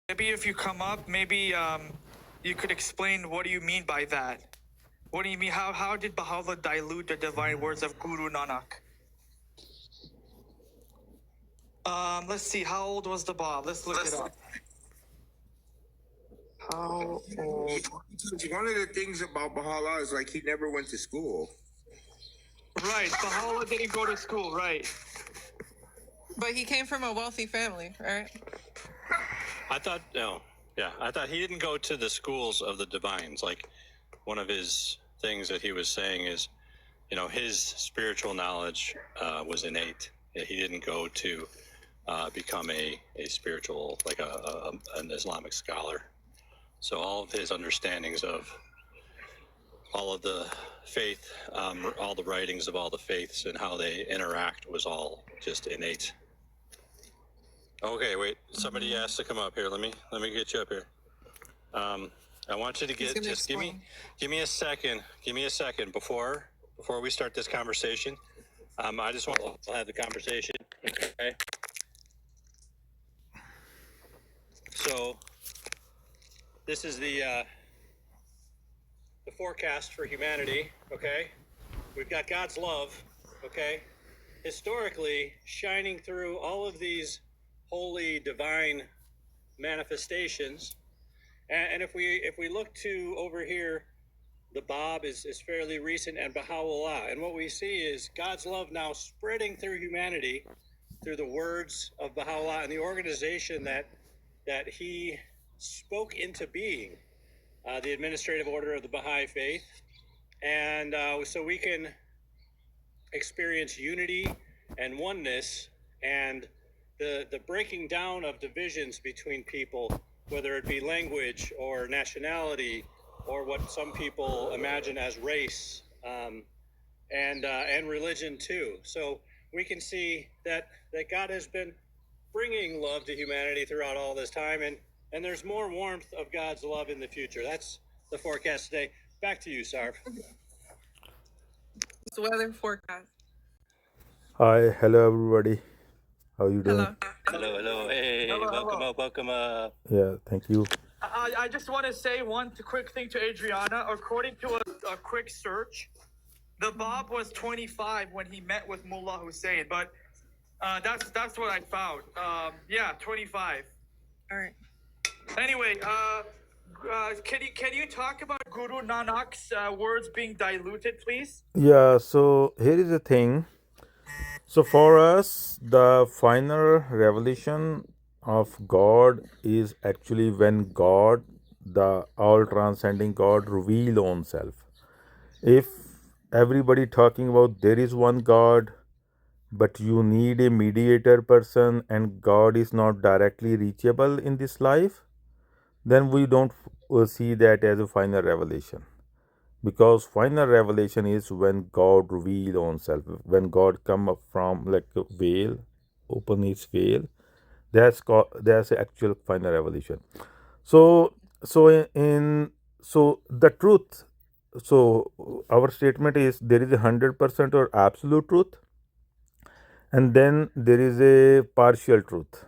Maybe if you come up, maybe you could explain what do you mean by that? What do you mean? How did Baha'u'llah dilute the divine words of Guru Nanak? Let's see. How old was the Bab? Let's look it up. How old? One of the things about Baha'u'llah is like he never went to school. Right. Baha'u'llah didn't go to school. Right. But he came from a wealthy family, right? I thought he didn't go to the schools of the divines. Like, one of his things that he was saying is, his spiritual knowledge was innate. He didn't go to become a spiritual, like an Islamic scholar. So all of his understandings of all of the faith, all the writings of all the faiths and how they interact was all just innate. Okay, wait. Somebody asked to come up here. Let me get you up here. I want you to give me a second. Give me a second before we start this conversation. I just want to have the conversation. Okay. So this is the forecast for humanity. Okay. We've got God's love. Okay. Historically, shining through all of these holy divine manifestations, and if we look to over here, the Bab is fairly recent, and Baha'u'llah, and what we see is God's love now spreading through humanity through the words of Baha'u'llah and the organization that he spoke into being, the administrative order of the Baha'i faith, and so we can experience unity and oneness and the breaking down of divisions between people, whether it be language or nationality or what some people imagine as race, and religion too. So we can see that God has been bringing love to humanity throughout all this time, and there's more warmth of God's love in the future. That's the forecast today. Back to you, Sarv. It's weather forecast. Hi, hello everybody. How you doing? Hello. Hey, Hello. welcome. Yeah, thank you. I just want to say one quick thing to Adriana. According to a quick search, the Bab was 25 when he met with Mullah Hussein, but that's what I found. 25. All right. Anyway, can you talk about Guru Nanak's words being diluted, please? Yeah, so here is the thing. So for us, the final revelation of God is actually when God, the all transcending God, reveal own self. If everybody talking about there is one God, but you need a mediator person and God is not directly reachable in this life, then we don't see that as a final revelation. Because final revelation is when God reveal own self, when God come up from like a veil, open his veil, that's the actual final revelation. So the truth, so our statement is there is 100% or absolute truth, and then there is a partial truth.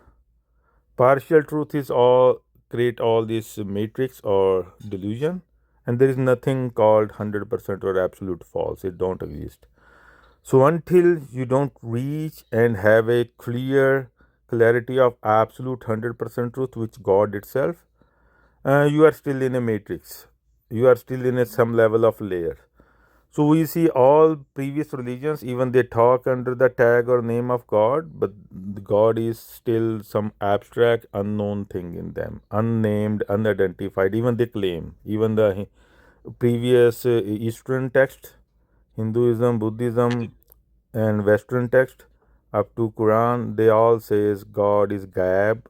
Partial truth is all create all this matrix or delusion, and there is nothing called 100% or absolute false. It don't exist. So until you don't reach and have a clarity of absolute 100% truth, which God itself, you are still in a matrix. You are still in some level of layer. So we see all previous religions, even they talk under the tag or name of God, but God is still some abstract, unknown thing in them, unnamed, unidentified. Even they claim, even the previous Eastern text, Hinduism, Buddhism, and Western text up to Quran, they all says God is Gaib.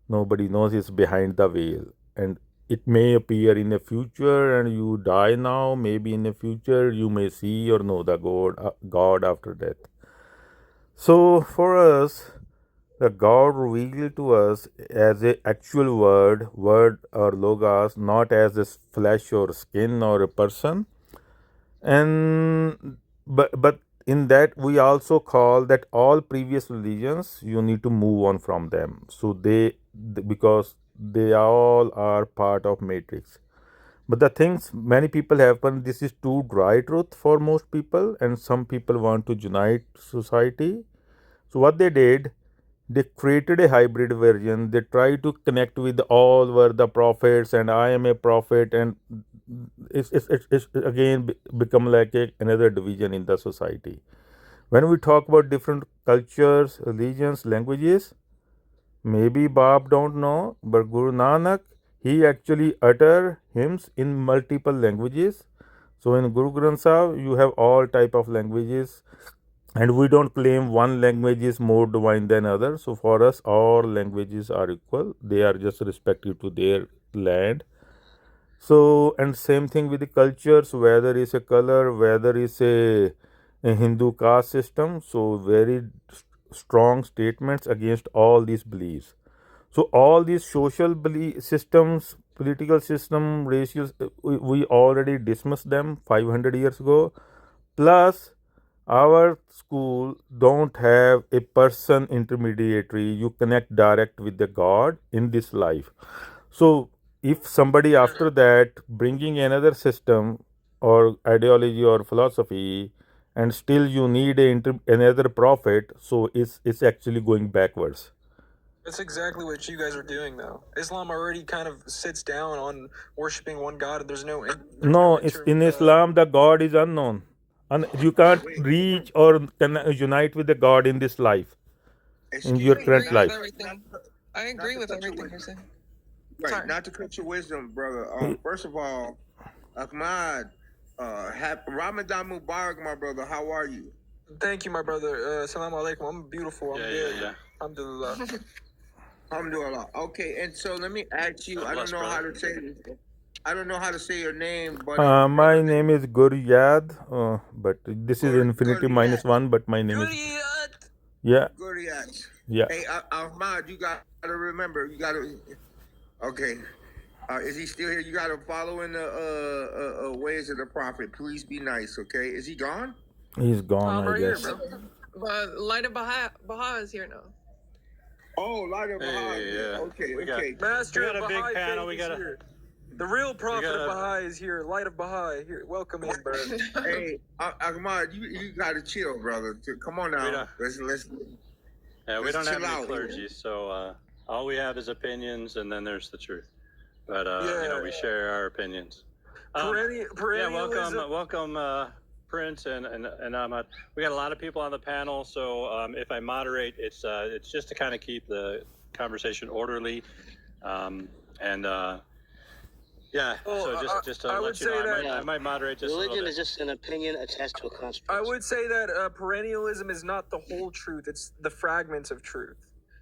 Nobody knows it's behind the veil, and it may appear in the future, and you die now. Maybe in the future you may see or know the God after death. So for us, the God revealed to us as a actual word or logos, not as a flesh or skin or a person. And but in that we also call that all previous religions you need to move on from them. So because they all are part of matrix. But the things many people happen, this is too dry truth for most people, and some people want to unite society. So what they did, they created a hybrid version. They try to connect with all were the prophets, and I am a prophet, and it's again become like another division in the society. When we talk about different cultures, religions, languages, maybe Bab don't know, but Guru Nanak, he actually utter hymns in multiple languages. So in Guru Granth Sahib, you have all type of languages, and we don't claim one language is more divine than other. So for us, all languages are equal. They are just respective to their land. So, and same thing with the cultures, whether it's a color, whether it's a Hindu caste system. So, very strong statements against all these beliefs. So, all these social belief systems, political system, racial, we already dismissed them 500 years ago. Plus, our school don't have a person intermediary. You connect direct with the God in this life. So if somebody after that bringing another system or ideology or philosophy, and still you need another prophet, so it's actually going backwards. That's exactly what you guys are doing, though. Islam already kind of sits down on worshiping one God, and there's no. No, it's in Islam the God is unknown. And you can't reach or unite with the God in this life, in your Excuse me. current agree with life. everything. I agree with everything you're saying. Right, Sorry. not to cut your wisdom, brother. First of all, Ahmad, Ramadan Mubarak, my brother. How are you? Thank you, my brother. Assalamu alaikum. I'm beautiful. I'm good. Yeah. Alhamdulillah. Alhamdulillah. Okay, and so let me ask you. I don't know how to say this. I don't know how to say your name, but My name is Guryad, but this is infinity minus one. But my name is yeah, Guriat. yeah. Hey, Ahmad, you got to remember. You got to. Okay. Is he still here? You got to follow in the ways of the prophet. Please be nice. Okay. Is he gone? He's gone, I'm I right here, guess. bro. But Light of Baha is here now. Oh, light of Baha'i. yeah. Okay. We got- Okay. Master We got of a big Baha'i panel, faith we is gotta- here. The real prophet gotta- of Baha'i is here. Light of Baha'i here. Welcome in, bro. Hey, Ahmad, you got to chill, brother. Come on now. don't- Let's. Yeah, we Let's don't have chill any out here. clergy, so all we have is opinions, and then there's the truth. But Yeah. we share our opinions. Yeah, Perennialism. welcome, Prince and Ahmad. We got a lot of people on the panel, so if I moderate, it's just to kind of keep the conversation orderly, yeah. Well, So just to I let would you know, say that- I might moderate just a little Religion bit. is just an opinion attached to a construct. I would say that perennialism is not the whole truth, it's the fragments of truth.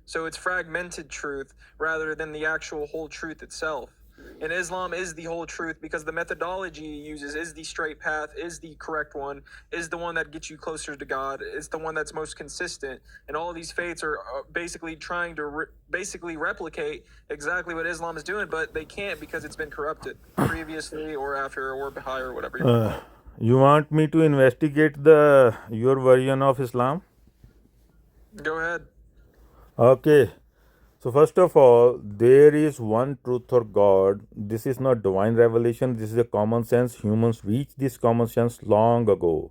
So it's fragmented truth rather than the actual whole truth itself. And Islam is the whole truth because the methodology it uses is the straight path, is the correct one, is the one that gets you closer to God, is the one that's most consistent. And all these faiths are basically trying to basically replicate exactly what Islam is doing, but they can't because it's been corrupted previously or after or Baha'i or whatever you want to call it. You want me to investigate your version of Islam? Go ahead. Okay. So first of all, there is one truth for God. This is not divine revelation. This is a common sense. Humans reached this common sense long ago.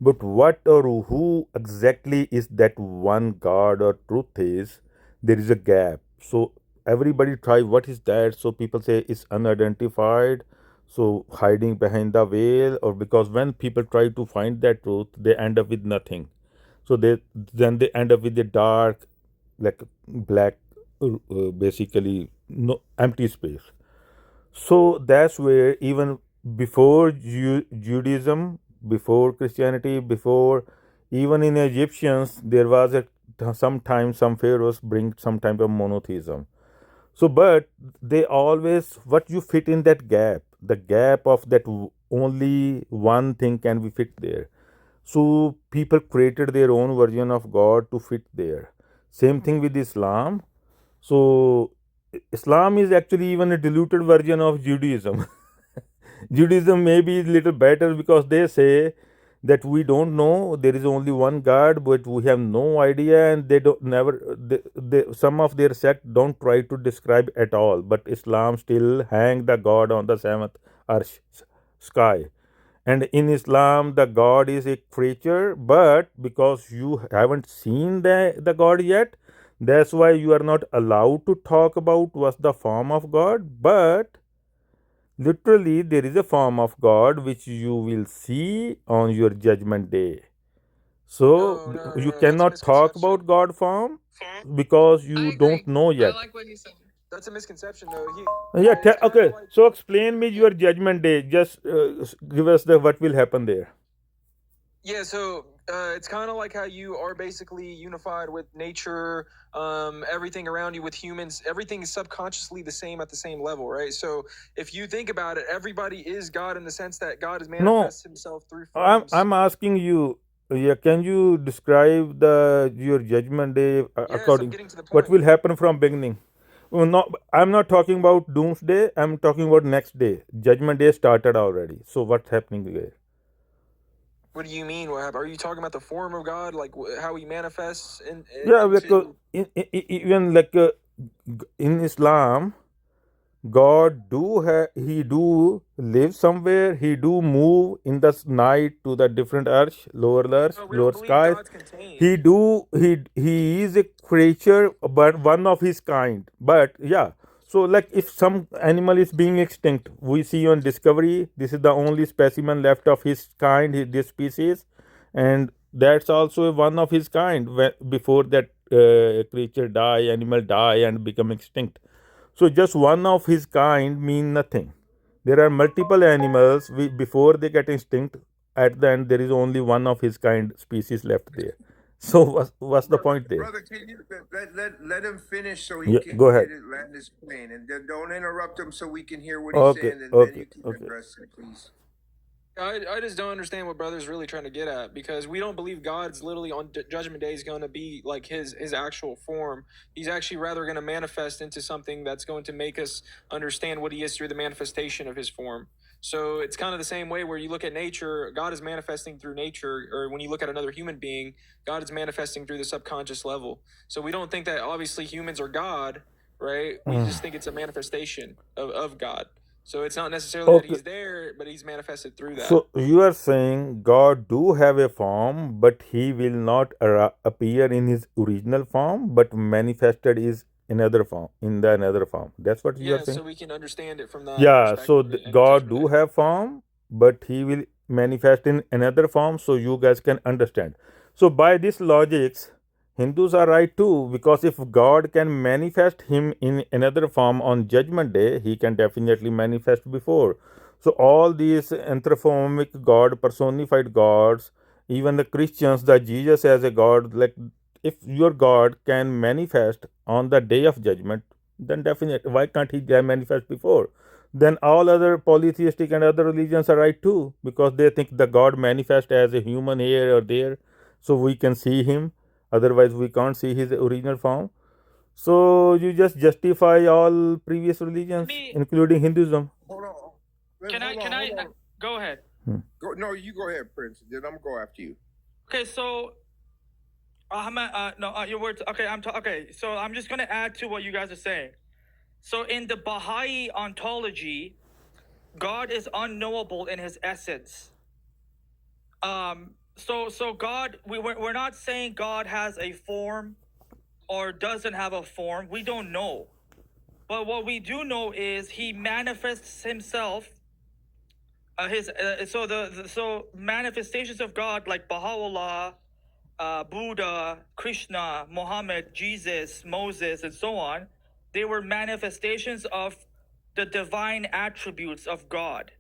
But what or who exactly is that one God or truth is, there is a gap. So everybody try what is that? So people say it's unidentified. So hiding behind the veil, or because when people try to find that truth, they end up with nothing. So they end up with the dark, like black, basically no empty space. So that's where even before Judaism, before Christianity, before even in Egyptians, there was sometimes some pharaohs bring some type of monotheism. So, but they always what you fit in that gap, the gap of that only one thing can be fit there. So people created their own version of God to fit there. Same thing with Islam. So Islam is actually even a diluted version of Judaism. Judaism may be a little better because they say that we don't know, there is only one God, but we have no idea, and they don't never some of their sect don't try to describe at all, but Islam still hang the God on the seventh arsh sky. And in Islam, the God is a creature, but because you haven't seen the God yet, that's why you are not allowed to talk about what's the form of God. But literally, there is a form of God which you will see on your judgment day. So you That's a cannot talk misconception. about God form because I you agree. don't know I yet. like what he said. That's a misconception, though. Yeah. It's kind of Okay. like So explain me your judgment day. Just give us the what will happen there. yeah. So it's kind of like how you are basically unified with nature, everything around you with humans. Everything is subconsciously the same at the same level, right? So if you think about it, everybody is God in the sense that God has No, manifested Himself through forms. I'm asking you. Yeah, can you describe the your judgment day Yes, I'm according? getting to the What point. will happen from beginning? Well, no, I'm not talking about doomsday. I'm talking about next day. Judgment day started already. So what's happening there? What do you mean? What happened? Are you talking about the form of God, like how He manifests Yeah, because into? even like in Islam, God do he do live somewhere. He do move in the night to the different earth, No, we lower don't believe skies. God's contained. He is a creature, but one of his kind. But yeah, so like if some animal is being extinct, we see on Discovery, this is the only specimen left of his kind, this species, and that's also one of his kind. Before that creature die, animal die and become extinct. So just one of his kind mean nothing. There are multiple animals before they get extinct. At the end, there is only one of his kind species left there. So what's the point there? Brother, can you let him finish so he Yeah, can go get ahead. it land his plane, and then don't interrupt him so we can hear what he's Okay, saying, and then okay, you can okay. address it, please. I just don't understand what brother's really trying to get at, because we don't believe God's literally on Judgment Day is going to be like his actual form. He's actually rather going to manifest into something that's going to make us understand what He is through the manifestation of His form. So it's kind of the same way where you look at nature, God is manifesting through nature, or when you look at another human being, God is manifesting through the subconscious level. So we don't think that obviously humans are God, right? We just think it's a manifestation of God. So it's not necessarily that Okay. He's there, but He's manifested through that. So you are saying God do have a form, but he will not appear in his original form, but manifested is another form in the another form. That's what you are Yeah, saying. so we can understand it from that Yeah. So perspective in God Judgment do Day. have form, but he will manifest in another form, so you guys can understand. So by this logics, Hindus are right too, because if God can manifest him in another form on Judgment Day, he can definitely manifest before. So all these anthropomorphic God, personified gods, even the Christians, that Jesus as a God, like if your God can manifest on the day of judgment, then definitely why can't he manifest before? Then all other polytheistic and other religions are right too, because they think the God manifest as a human here or there, so we can see him. Otherwise, we can't see his original form. So you just justify all previous religions, including Hinduism. Hold on. Can I? Hold on. Go ahead. No, you go ahead, Prince. Then I'm gonna go after you. Okay, so your words. Okay, okay. So I'm just gonna add to what you guys are saying. So in the Baha'i ontology, God is unknowable in His essence. So God, we're not saying God has a form or doesn't have a form. We don't know, but what we do know is He manifests Himself. So manifestations of God like Baha'u'llah, Buddha, Krishna, Muhammad, Jesus, Moses, and so on, they were manifestations of the divine attributes of God.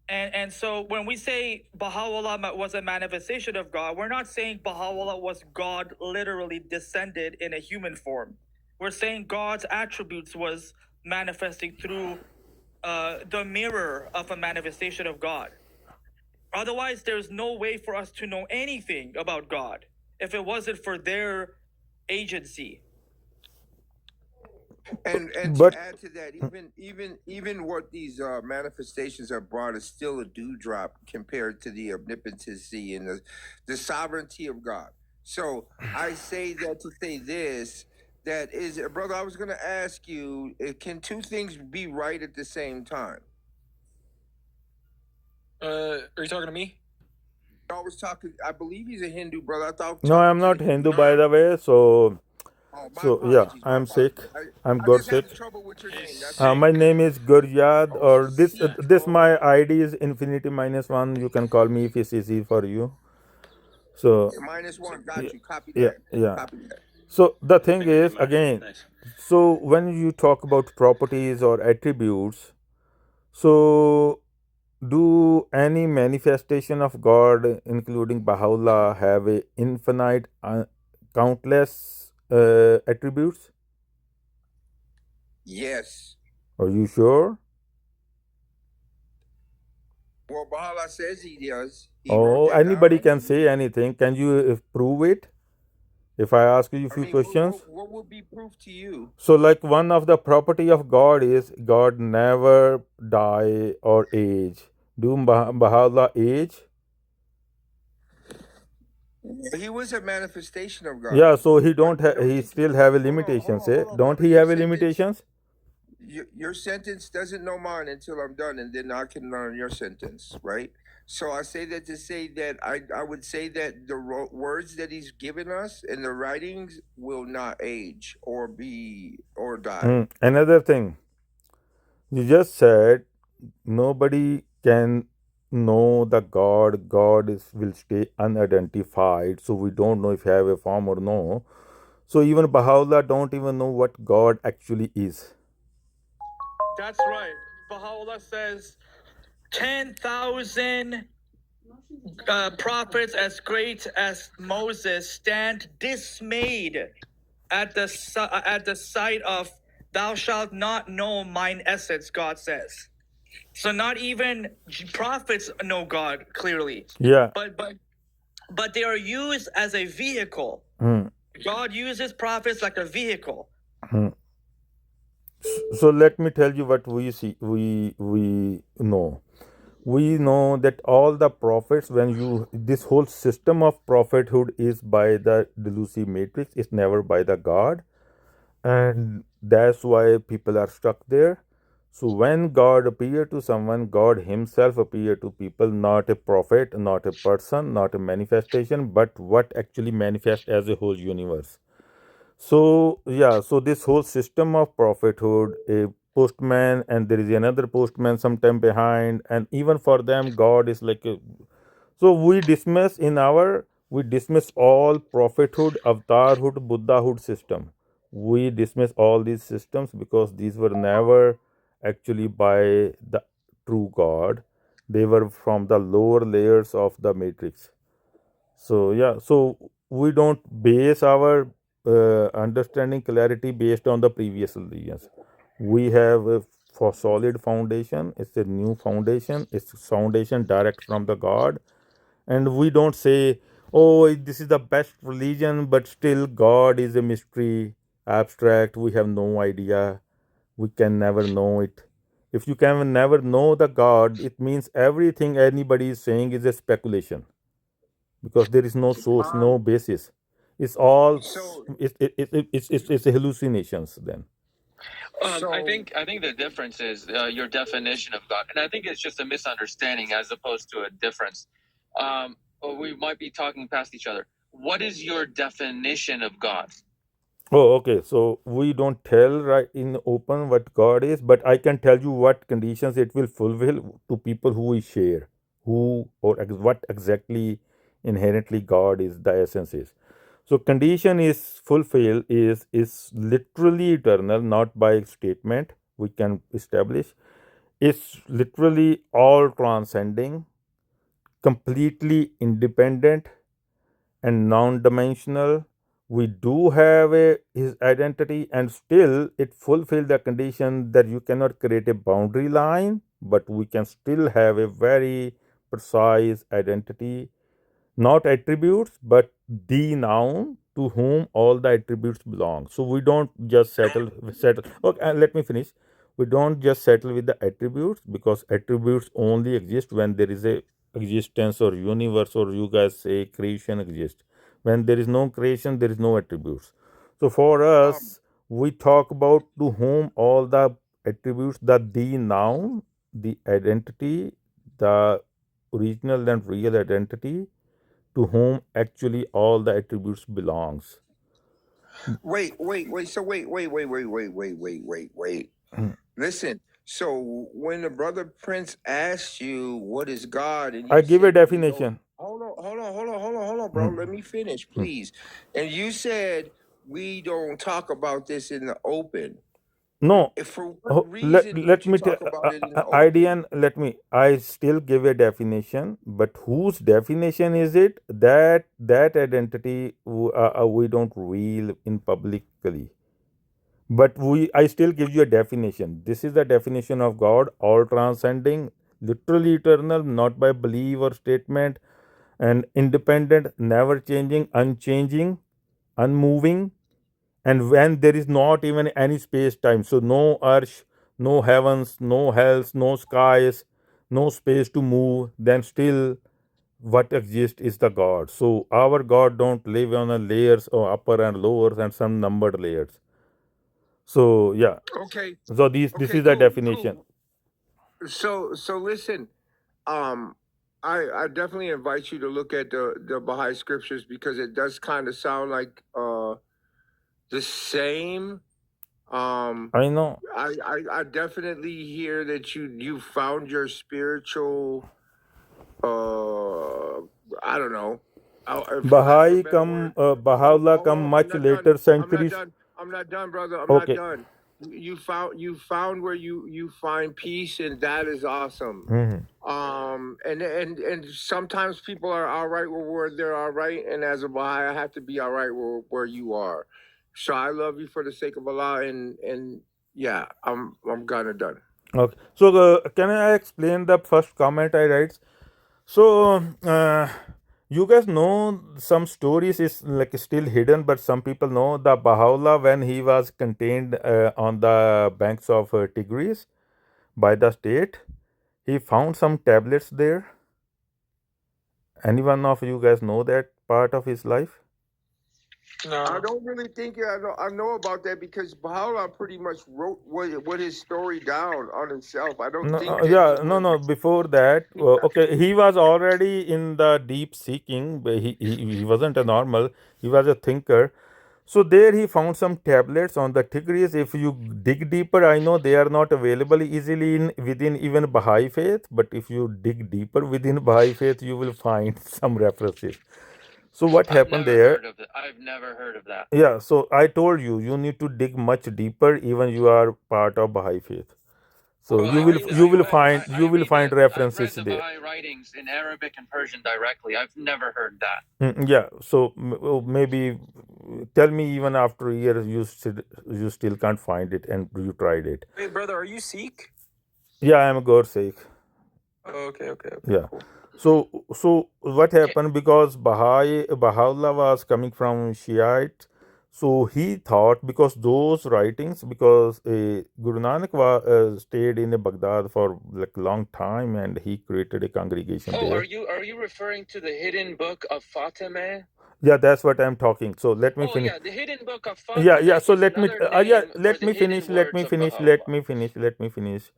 And so when we say Baha'u'llah was a manifestation of God, we're not saying Baha'u'llah was God literally descended in a human form. We're saying God's attributes was manifesting through the mirror of a manifestation of God. Otherwise, there's no way for us to know anything about God if it wasn't for their agency. And But to add to that, even what these manifestations have brought is still a dewdrop compared to the omnipotency and the sovereignty of God. So I say that to say this, that is, brother, I was going to ask you, can two things be right at the same time? Are you talking to me? I was talking, I believe he's a Hindu brother. I thought no, I'm talking to not the Hindu, Hindu. by the way. So, Oh, my so yeah, apologies. My I'm Sikh. apologies. I'm I God just had Sikh. trouble with your name. That's My all. name is Guryad, Oh, or this Sikh. this Oh, my ID is infinity -1. You can call me if it's easy for you. So -1. yeah, Got you. Copy yeah, that. yeah. Copy that. So the thing is, again, so when you talk about properties or attributes, so do any manifestation of God, including Baha'u'llah, have a infinite, countless attributes? Yes. Are you sure? Well, Baha'u'llah says he does. He wrote Oh, that down. anybody can say anything. Can you prove it? If I ask you a I few mean, questions. what would be proof to you? So, like, one of the property of God is God never die or age. Do Baha'u'llah age? He was a manifestation of God. Yeah, so he But don't the he reason, still have a hold on, hold limitations, on, eh? hold on, Don't brother. he Your have a sentence, limitations? your sentence doesn't know mine until I'm done, and then I can learn your sentence, right? So I say that to say that I would say that the words that he's given us in the writings will not age or be or die. Another thing, you just said nobody can know the God. God is will stay unidentified, so we don't know if he have a form or no. So even Baha'u'llah don't even know what God actually is. That's right. Baha'u'llah says 10,000 prophets as great as Moses stand dismayed at the sight of thou shalt not know mine essence, God says. So not even prophets know God clearly, Yeah. but they are used as a vehicle. Hmm. God uses prophets like a vehicle. Hmm. So let me tell you what we see. We know. We know that all the prophets, when you this whole system of prophethood is by the delusive matrix. It's never by the God, and that's why people are stuck there. So when God appeared to someone, God Himself appeared to people, not a prophet, not a person, not a manifestation, but what actually manifests as a whole universe. So yeah, so this whole system of prophethood, a postman, and there is another postman sometime behind, and even for them, God is like a. So we dismiss all prophethood, avatarhood, Buddhahood system. We dismiss all these systems because these were never actually by the true God. They were from the lower layers of the matrix. So yeah, so we don't base our understanding clarity based on the previous religions. We have a for solid foundation. It's a new foundation. It's foundation direct from the God, and we don't say, "Oh, this is the best religion," but still God is a mystery, abstract. We have no idea. We can never know it. If you can never know the God, it means everything anybody is saying is a speculation because there is no source, no basis. It's all So it's hallucinations then. I think the difference is your definition of God, and I think it's just a misunderstanding as opposed to a difference. Or we might be talking past each other. What is your definition of God? Oh, okay. So we don't tell right in open what God is, but I can tell you what conditions it will fulfill to people who we share, who or what exactly inherently God is, the essence is. So condition is fulfill is literally eternal, not by statement we can establish. It's literally all transcending, completely independent and non-dimensional. We do have his identity, and still it fulfills the condition that you cannot create a boundary line, but we can still have a very precise identity, not attributes, but the noun to whom all the attributes belong. So we don't just settle. Okay, let me finish. We don't just settle with the attributes, because attributes only exist when there is a existence or universe, or you guys say creation exists. When there is no creation, there is no attributes. So for us, we talk about to whom all the attributes, the noun, the identity, the original and real identity, to whom actually all the attributes belongs. Wait. So wait. Listen. So when the brother Prince asked you what is God, and you I give a said we don't. definition. Hold on, bro. Let me finish, please. And you said we don't talk about this in the open. No, If for what reason let don't you me tell talk about it in the open? IDN. Let me. I still give a definition, but whose definition is it? That identity we don't reveal in publicly. But I still give you a definition. This is the definition of God: all transcending, literally eternal, not by belief or statement, and independent, never changing, unchanging, unmoving, and when there is not even any space time, so no earth, no heavens, no hells, no skies, no space to move, then still what exists is the God. So our God don't live on a layers or upper and lower and some numbered layers. So yeah, Okay. so this Okay. is the Cool. definition. So listen. I definitely invite you to look at the Baha'i scriptures, because it does kind of sound like the same. I know. I definitely hear that you found your spiritual I don't know, for lack of a Baha'i better come, word. Baha'u'llah Hold come on, much later centuries. I'm not done, brother. I'm not Okay. done. You found where you find peace, and that is awesome. Mhm. And sometimes people are all right where they're all right, and as a Baha'i, I have to be all right where you are. So I love you for the sake of Allah, and yeah, I'm kinda done. Okay. So can I explain the first comment I write? So you guys know some stories is like still hidden, but some people know the Baha'u'llah, when he was contained on the banks of Tigris by the state, he found some tablets there. Anyone of you guys know that part of his life? No. I don't really think I know about that, because Baha'u'llah pretty much wrote what his story down on himself. I don't No, think that yeah, he no, was. no. Before that, okay, he was already in the deep seeking. But he wasn't a normal. He was a thinker. So there he found some tablets on the Tigris. If you dig deeper, I know they are not available easily within even Baha'i faith. But if you dig deeper within Baha'i faith, you will find some references. So what happened there? I've never heard of that. Yeah. So I told you, you need to dig much deeper. Even you are part of Baha'i faith. So Well, you will find I've references read the there. Baha'i writings in Arabic and Persian directly. I've never heard that. Yeah. So maybe tell me, even after a year, you still can't find it, and you tried it. Wait, brother, are you Sikh? Yeah, I am a God Sikh. Oh, okay. Yeah. Cool. So what happened, because Baha'u'llah was coming from Shiite, so he thought, because those writings, because Guru Nanak stayed in Baghdad for like long time, and he created a congregation Oh, there. are you referring to the hidden book of Fatimah? Yeah, that's what I'm talking. So let me Oh finish. yeah, the hidden book of Yeah, Fatimah so is let me another name for let the me hidden finish let words me of finish Baha'u'llah. let me finish.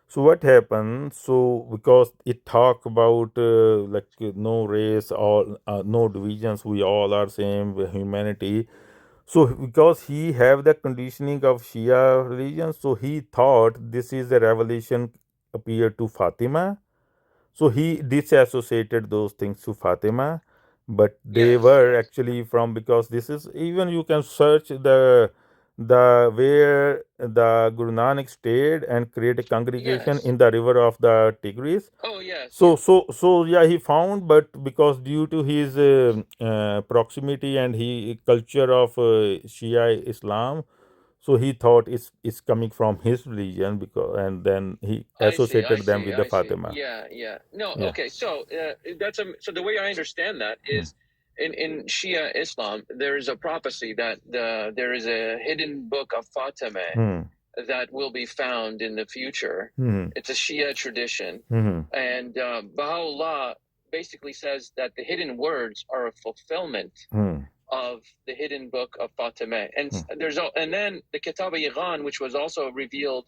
So what happened? So because it talk about no race, all no divisions, we all are same, humanity. So because he have the conditioning of Shia religion, so he thought this is the revelation appeared to Fatima. So he disassociated those things to Fatima, but they were actually from, because this is, even you can search the where the Guru Nanak stayed and create a congregation in the river of the Tigris. Oh yes. So yeah, he found, but because due to his proximity and he culture of Shia Islam, so he thought it's coming from his religion, because, and then he associated them with the Fatima. Yeah. No. Yeah. Okay. So so the way I understand that is, in Shia Islam, there is a prophecy that there is a hidden book of Fatimah Hmm. that will be found in the future. Hmm. It's a Shia tradition. Hmm. And Baha'u'llah basically says that the hidden words are a fulfillment Hmm. of the hidden book of Fatimah. And and then the Kitab-i-Iran, which was also revealed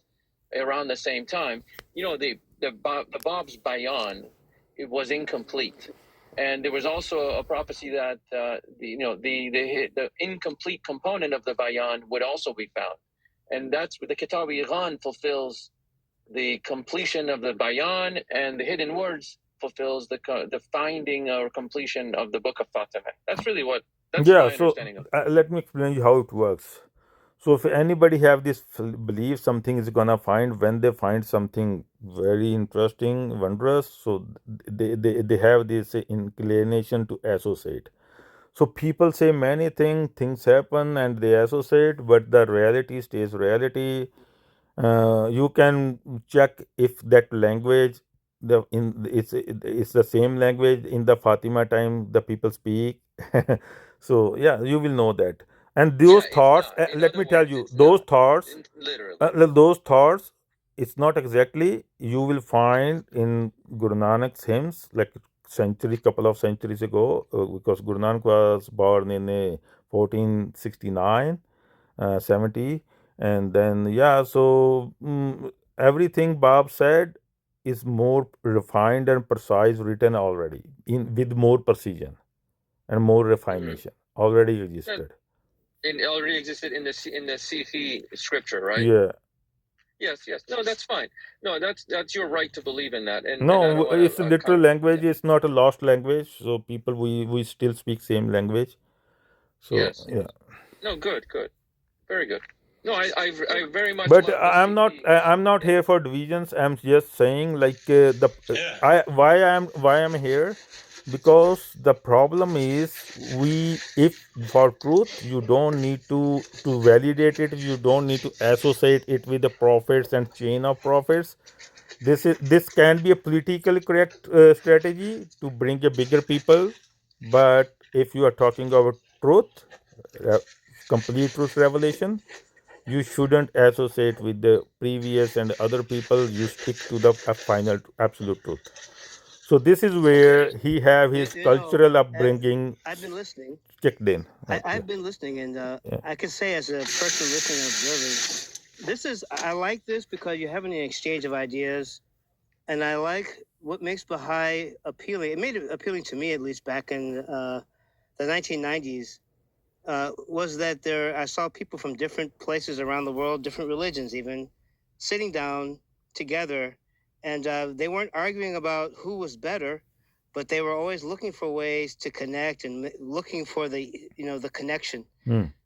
around the same time, the Bab's bayan, it was incomplete. And there was also a prophecy that the incomplete component of the bayan would also be found. And that's what the Kitab-i-Iran fulfills the completion of the bayan, and the hidden words fulfills the finding or completion of the book of Fatimah. That's really that's Yeah, my so understanding of it. let me explain you how it works. So if anybody have this belief something is gonna find, when they find something very interesting, wondrous, so they have this inclination to associate. So people say many things happen and they associate, but the reality stays reality. You can check if that language it's the same language in the Fatima time the people speak. So yeah, you will know that. And those It's thoughts, not. In let other me tell words, you, it's not. Literally. those thoughts, it's not exactly you will find in Guru Nanak's hymns like couple of centuries ago, because Guru Nanak was born in 1469, 70, and then yeah, so everything Bob said is more refined and precise, written already in with more precision and more refinement already existed. It already existed in the Sikh scripture, right? Yeah. Yes. No, that's fine. No, that's your right to believe in that, and I No, don't want it's a to literal language. It's not a lost language. So people, we still speak same language. So Yes. yeah. No, good, very good. No, I very much But love the I'm not Sikh. I'm not here for divisions. I'm just saying like I why I'm here, because the problem is we, if for truth you don't need to validate it, you don't need to associate it with the prophets and chain of prophets. This can be a politically correct strategy to bring a bigger people, but if you are talking about truth, uh, complete truth revelation, you shouldn't associate with the previous and other people. You stick to the final absolute truth. So this is where he have his cultural upbringing I've been listening. kicked in. I've been listening, and Yeah. I can say as a person listening and observing, I like this because you're having an exchange of ideas, and I like what makes Baha'i appealing. It made it appealing to me, at least back in the 1990s. Was that I saw people from different places around the world, different religions even, sitting down together, and they weren't arguing about who was better, but they were always looking for ways to connect and looking for the connection.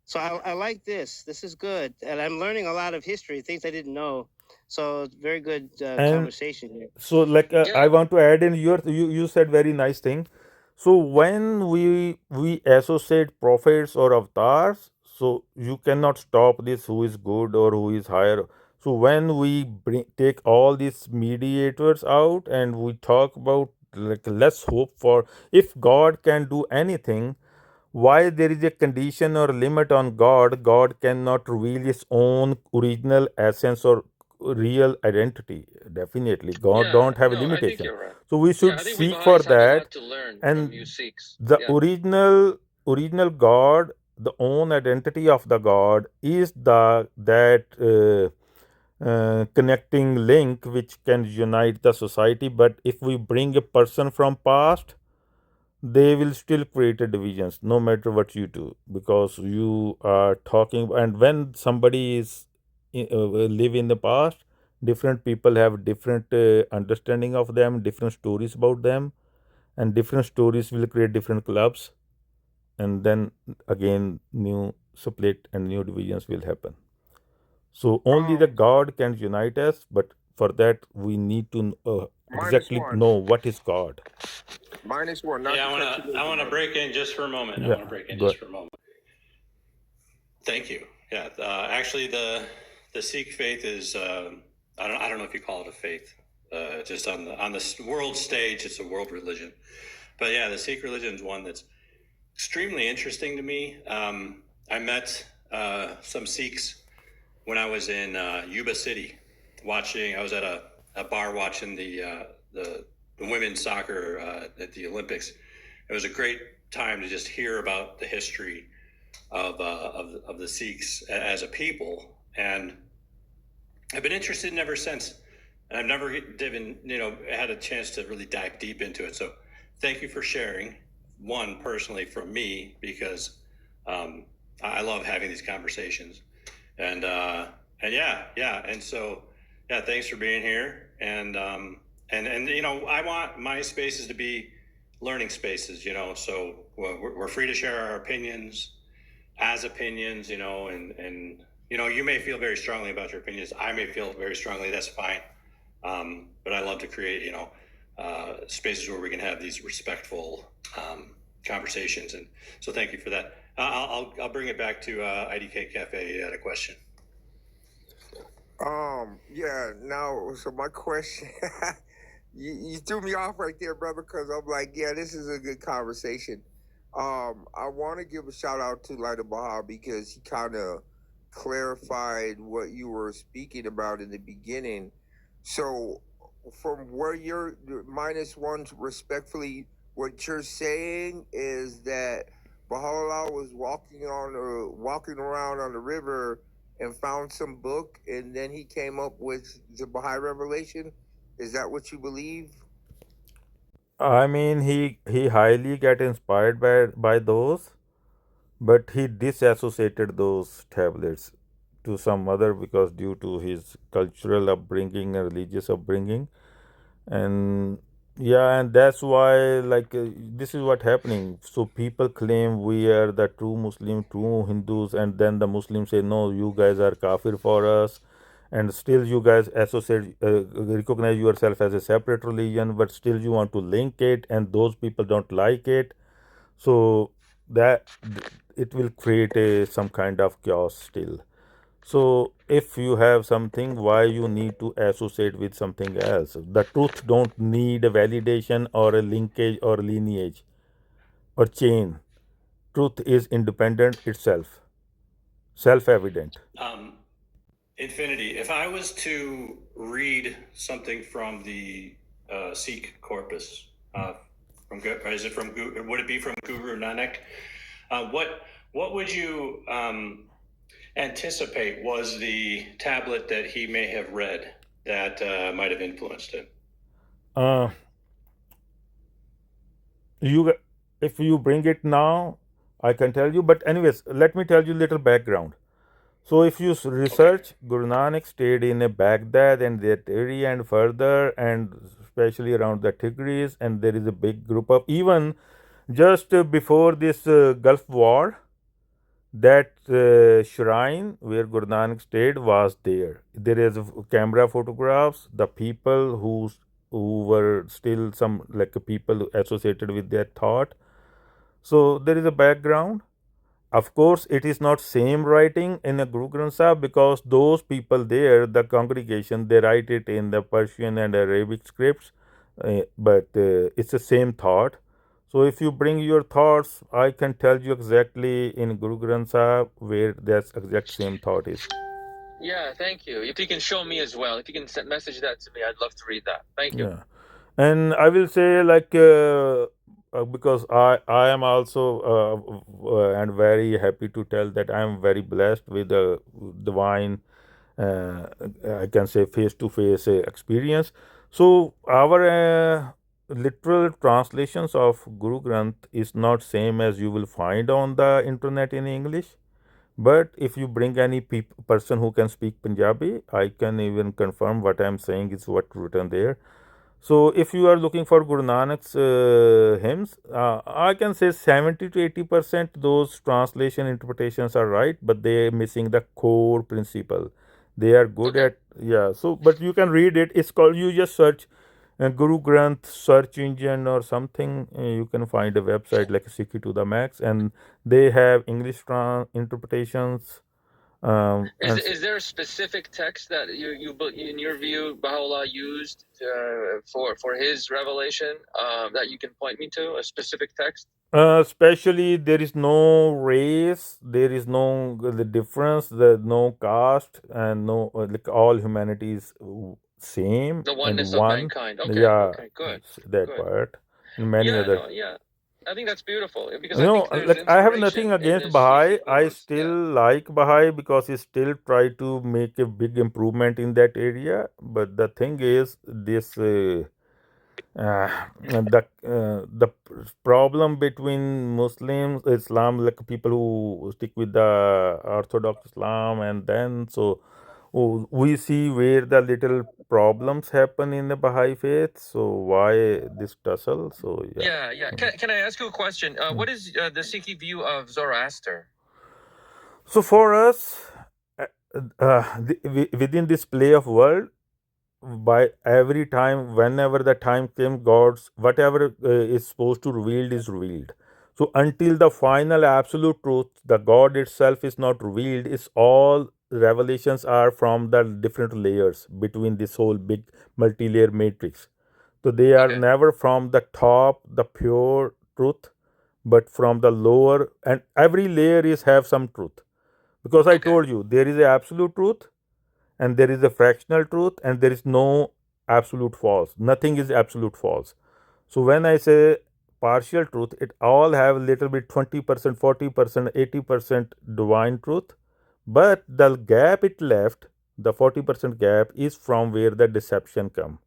So I like this. This is good, and I'm learning a lot of history, things I didn't know. So it's very good And conversation here. so like I want to add in you said very nice thing. So when we associate prophets or avatars, so you cannot stop this who is good or who is higher. So when we take all these mediators out and we talk about like let's hope for, if God can do anything, why there is a condition or limit on God cannot reveal his own original essence or real identity. Definitely God don't have a limitation. Right. So we should seek for that. And the original God, the own identity of the God is that connecting link which can unite the society. But if we bring a person from past, they will still create a divisions no matter what you do, because you are talking. And when somebody is live in the past, different people have different understanding of them, different stories about them, and different stories will create different clubs, and then again new split and new divisions will happen. So only the God can unite us, but for that we need to exactly -1. know what is God. -1. Not Yeah, to cut you I off. want to break in just for a moment. Yeah, good. Thank you. Yeah, actually, the Sikh faith is I don't know if you call it a faith. Just on the world stage, it's a world religion. But yeah, the Sikh religion is one that's extremely interesting to me. I met some Sikhs when I was in Yuba City, I was at a bar watching the women's soccer at the Olympics. It was a great time to just hear about the history of the Sikhs as a people, and I've been interested in ever since. And I've never had a chance to really dive deep into it. So thank you for sharing. One, personally from me, because I love having these conversations. And yeah. And so, yeah, thanks for being here. And I want my spaces to be learning spaces, so we're free to share our opinions as opinions, and you may feel very strongly about your opinions. I may feel very strongly. That's fine. But I love to create, spaces where we can have these respectful conversations. And so thank you for that. I'll bring it back to IDK Cafe. You had a question. Yeah, now, so my question, you threw me off right there, brother, because I'm like, yeah, this is a good conversation. I want to give a shout out to Light of Baha because he kind of clarified what you were speaking about in the beginning. So, from where you're -1, respectfully, what you're saying is that Baha'u'llah was walking around on the river and found some book, and then he came up with the Baha'i revelation. Is that what you believe? I mean, he highly get inspired by those, but he disassociated those tablets to some other because due to his cultural upbringing and religious upbringing, and yeah, and that's why this is what happening. So people claim we are the true Muslim, true Hindus, and then the Muslims say no, you guys are kafir for us, and still you guys recognize yourself as a separate religion, but still you want to link it, and those people don't like it. So that it will create some kind of chaos still. So if you have something, why you need to associate with something else? The truth don't need a validation or a linkage or lineage or chain. Truth is independent itself, self-evident. Infinity. If I was to read something from the Sikh corpus, would it be from Guru Nanak? What would you anticipate was the tablet that he may have read that might have influenced him? You, if you bring it now, I can tell you. But anyways, let me tell you a little background. So if you research, Guru Nanak stayed in Baghdad and that area and further, and especially around the Tigris, and there is a big group of even just before this Gulf War, that shrine where Guru Nanak stayed was there. There is camera photographs. The people who were still some like people associated with that thought. So there is a background. Of course, it is not same writing in a Guru Granth Sahib because those people there, the congregation, they write it in the Persian and Arabic scripts, but it's the same thought. So if you bring your thoughts, I can tell you exactly in Guru Granth Sahib where that exact same thought is. Yeah, thank you. If you can show me as well, if you can message that to me, I'd love to read that. Thank you. Yeah, and I will say because I am also and very happy to tell that I am very blessed with the divine, I can say face to face experience. So our literal translations of Guru Granth is not same as you will find on the internet in English. But if you bring any person who can speak Punjabi, I can even confirm what I am saying is what written there. So if you are looking for Guru Nanak's hymns, I can say 70 to 80% those translation interpretations are right, but they are missing the core principle. They are good at So but you can read it. It's called, you just search Guru Granth search engine or something. You can find a website like Sikhi to the Max, and they have English interpretations, Is there a specific text that in your view, Baha'u'llah used for his revelation that you can point me to? A specific text? Especially, there is no race, there is no the difference, there's no caste, and no like all humanity is same The and oneness of one. mankind. Okay, Yeah, okay, good. that Good. part, and many Yeah, other. no, yeah. I think that's beautiful because You I know, think there's like I have nothing inspiration in against this Baha'i. Sikh I influence. still Yeah. like Baha'i because he still try to make a big improvement in that area. But the thing is, this the problem between Muslims, Islam, like people who stick with the Orthodox Islam, and then so we see where the little problems happen in the Baha'i faith. So why this tussle? So yeah. Yeah. Can I ask you a question? What is the Sikh view of Zoroaster? So for us, within this play of world, by every time, whenever the time came, God's whatever is supposed to revealed is revealed. So until the final absolute truth, the God itself is not revealed. It's all revelations are from the different layers between this whole big multi-layer matrix. So they are Okay. never from the top, the pure truth, but from the lower, and every layer is have some truth. Because I Okay. told you there is a absolute truth, and there is a fractional truth, and there is no absolute false. Nothing is absolute false. So when I say partial truth, it all have a little bit 20%, 40%, 80% divine truth, but the gap it left, the 40% gap, is from where the deception come,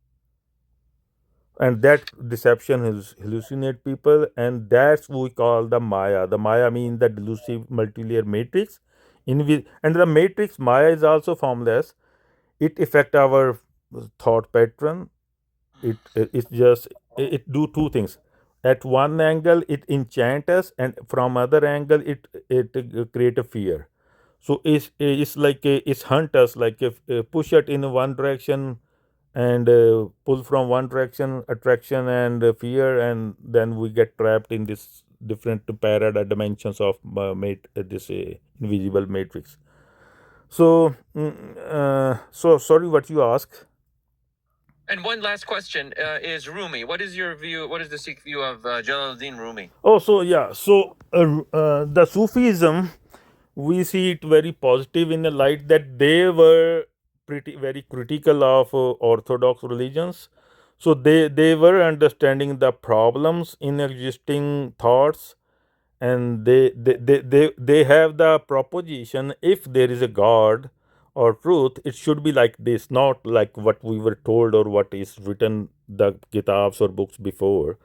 and that deception is hallucinate people, and that's what we call the Maya. The Maya means the delusive multi-layer matrix. And the matrix Maya is also formless. It affect our thought pattern. It's just it do two things. At one angle it enchant us, and from other angle it create a fear. So it's like it's hunt us, like if push it in one direction, and pull from one direction, attraction and fear, and then we get trapped in this different dimensions of this invisible matrix. So so sorry, what you ask? And one last question is Rumi. What is your view? What is the Sikh view of Jalaluddin Rumi? Oh, so yeah, so the Sufism, we see it very positive in the light that they were pretty very critical of orthodox religions. So they were understanding the problems in existing thoughts, and they have the proposition, if there is a God or truth, it should be like this, not like what we were told or what is written the kitabs or books before.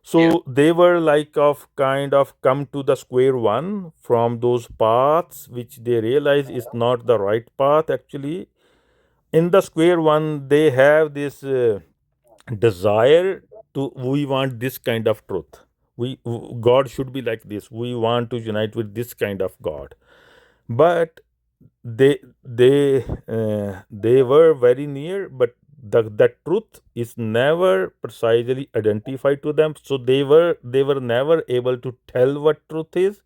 So they were like of kind of come to the square one from those paths which they realize is not the right path actually. In the square one, they have this desire to, we want this kind of truth. God should be like this. We want to unite with this kind of God. But they were very near, but the truth is never precisely identified to them, so they were never able to tell what truth is,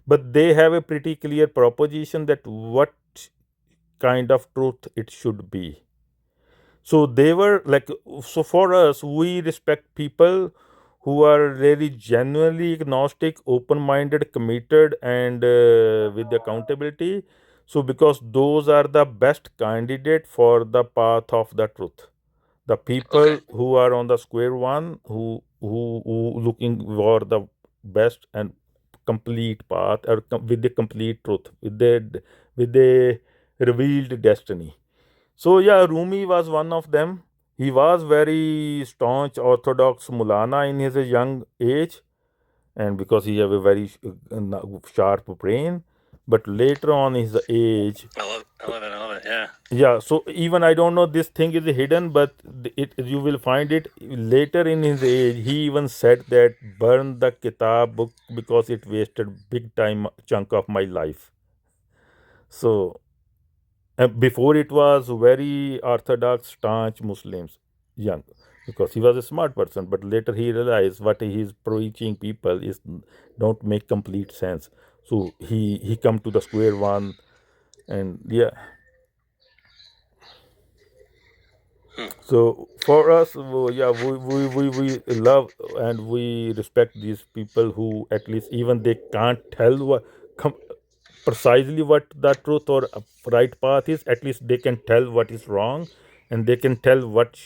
but they have a pretty clear proposition that what kind of truth it should be. So they were like, so for us, we respect people who are really genuinely agnostic, open minded, committed, and with accountability. So because those are the best candidate for the path of the truth. The people who are on the square one, who looking for the best and complete path, or with the complete truth, with the revealed destiny. So yeah, Rumi was one of them. He was very staunch Orthodox Mulana in his young age, and because he have a very sharp brain. But later on his age, I love it. Yeah. yeah. So even I don't know, this thing is hidden, but it you will find it later in his age. He even said that burn the kitab book because it wasted big time chunk of my life. So before it was very orthodox, staunch Muslims, young, because he was a smart person. But later he realized what he is preaching people is don't make complete sense. So he come to the square one, And yeah, Hmm. so for us, yeah, we love and we respect these people who at least even they can't tell precisely what the truth or right path is. At least they can tell what is wrong, and they can tell what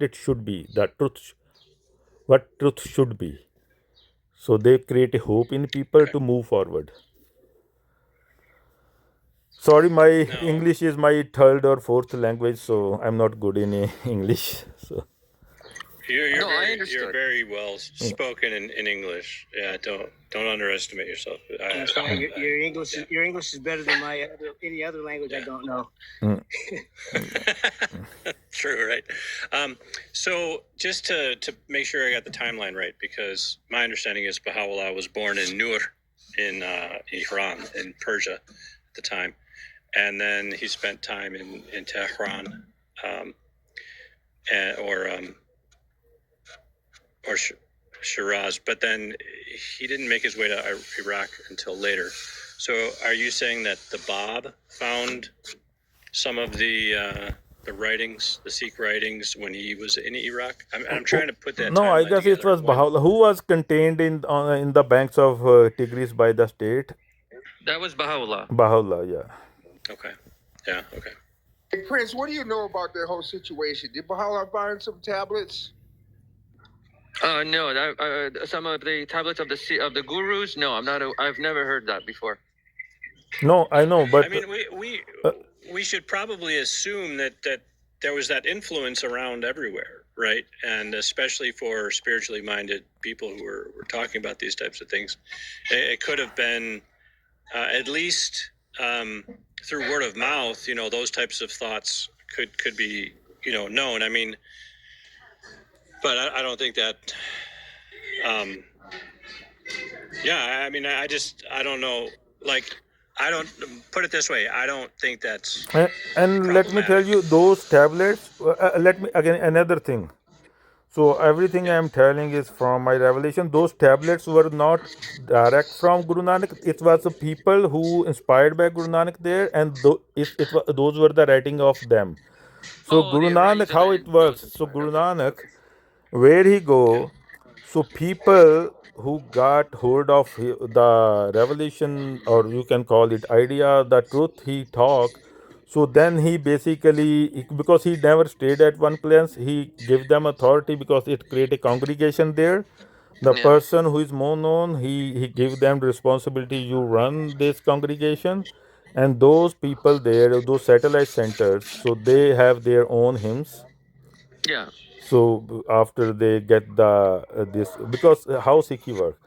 it should be. The what truth should be. So they create a hope in people Okay. to move forward. Sorry, my Now, English is my third or fourth language, so I'm not good in English. So No, I you're understood. very well spoken in English. Yeah, don't underestimate yourself. I'm sorry, your English is better than any other language I don't know. True, right? So just to make sure I got the timeline right, because my understanding is Baha'u'llah was born in Nur in Iran, in Persia at the time. And then he spent time in Tehran, or Shiraz, but then he didn't make his way to Iraq until later. So are you saying that the Bab found some of the writings, the Sikh writings, when he was in Iraq? I'm trying to put that. No, I timeline guess it together. was Baha'u'llah who was contained in the banks of Tigris by the state. That was Baha'u'llah. Baha'u'llah, yeah. Okay. Yeah. Okay. Hey, Prince, what do you know about that whole situation? Did Baha'u'llah find some tablets? No, some of the tablets of the gurus. No, I'm not. I've never heard that before. No, I know, but I mean, we should probably assume that there was that influence around everywhere, right? And especially for spiritually minded people who were talking about these types of things, it could have been at least through word of mouth. Those types of thoughts could be known. I mean, but I don't think that. Yeah, I mean, I don't know. Like, I don't put it this way. I don't think that's. and let me tell you, those tablets. Let me again another thing. So everything I am telling is from my revelation. Those tablets were not direct from Guru Nanak. It was the people who inspired by Guru Nanak there, and those were the writing of them. So Guru the Nanak, writings of how it works? So inspired. Guru Okay. Nanak, where he go, so people who got hold of the revelation, or you can call it idea, the truth he talk. So then he basically, because he never stayed at one place, he give them authority because it create a congregation there. The Yeah. person who is more known, he give them the responsibility. You run this congregation, and those people there, those satellite centers, so they have their own hymns. Yeah. So after they get the this, because how Sikhi work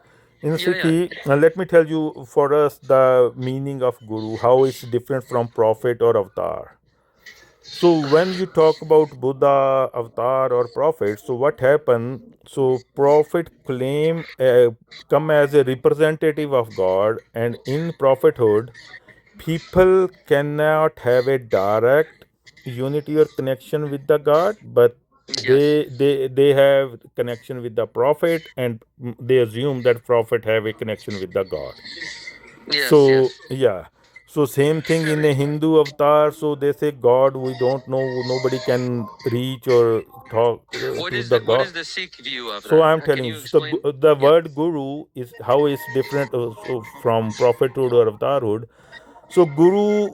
in Sikhi, let me tell you, for us the meaning of guru, how it's different from prophet or avatar. So when you talk about Buddha, avatar, or prophet, so what happened? So prophet claim come as a representative of God, and in prophethood, people cannot have a direct unity or connection with the God, but they have connection with the prophet, and they assume that prophet have a connection with the God. Yes. So yeah, so same thing in a Hindu avatar. So they say God, we don't know, nobody can reach or talk to the What God. is the Sikh view of So that? I'm Can telling you, you so explain? the word guru is how it's different from prophethood or avatarhood. So guru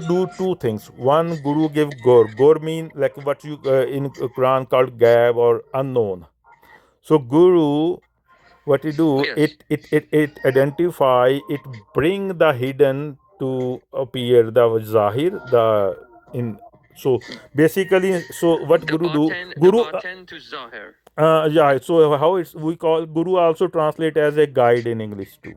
do two things. One, guru give gor. Gor mean like what you in Quran called gab or unknown. So guru, what it do, Yes. it identify, it bring the hidden to appear, the zahir, the in. So basically, so what guru do? The Guru. baten to Zahir. Yeah. So how it's we call guru also translate as a guide in English too.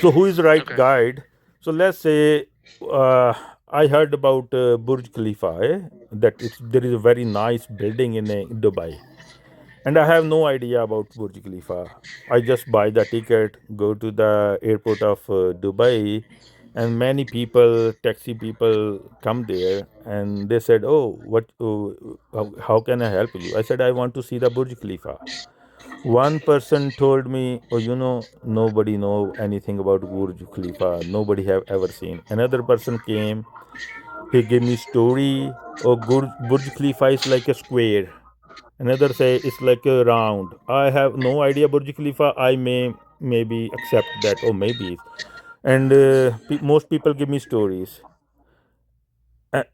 So who is the right Okay. guide? So let's say I heard about Burj Khalifa. That there is a very nice building in Dubai, and I have no idea about Burj Khalifa. I just buy the ticket, go to the airport of Dubai, and many people, taxi people, come there, and they said, "Oh, what? How can I help you?" I said, "I want to see the Burj Khalifa." One person told me, "Oh, nobody know anything about Burj Khalifa. Nobody have ever seen." Another person came. He gave me story. Oh, Burj Khalifa is like a square. Another say it's like a round. I have no idea Burj Khalifa. I maybe accept that. Oh, maybe. And most people give me stories. A-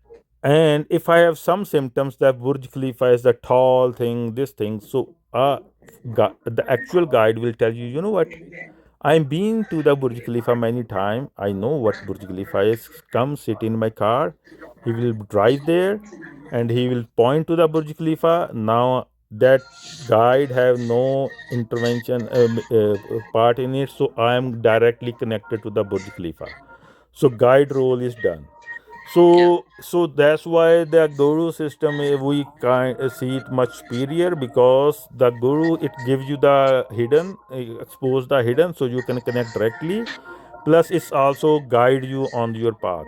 And if I have some symptoms that Burj Khalifa is the tall thing, this thing, so the actual guide will tell you, you know what? I'm been to the Burj Khalifa many times. I know what Burj Khalifa is. Come sit in my car. He will drive there and he will point to the Burj Khalifa. Now that guide have no intervention part in it, so I am directly connected to the Burj Khalifa. So guide role is done. Yeah. So that's why the guru system we see it much superior, because the guru, it gives you the hidden, expose the hidden, so you can connect directly. Plus, it's also guide you on your path.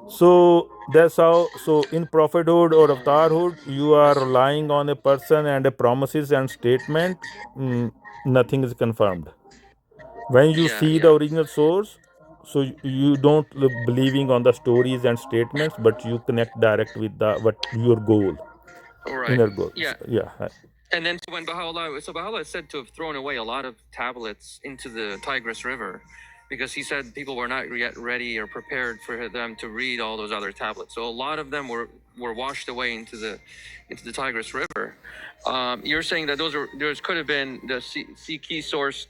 So that's how. So in prophethood or avatarhood, you are relying on a person and a promises and statement. Nothing is confirmed when you Yeah. see the Yeah. original source. So you don't believing on the stories and statements, but you connect direct with the what your goal, Right. inner goal. Yeah. Yeah. And then when Baha'u'llah is said to have thrown away a lot of tablets into the Tigris River, because he said people were not yet ready or prepared for them to read all those other tablets. So a lot of them were washed away into the Tigris River. You're saying that those could have been the Sikh sourced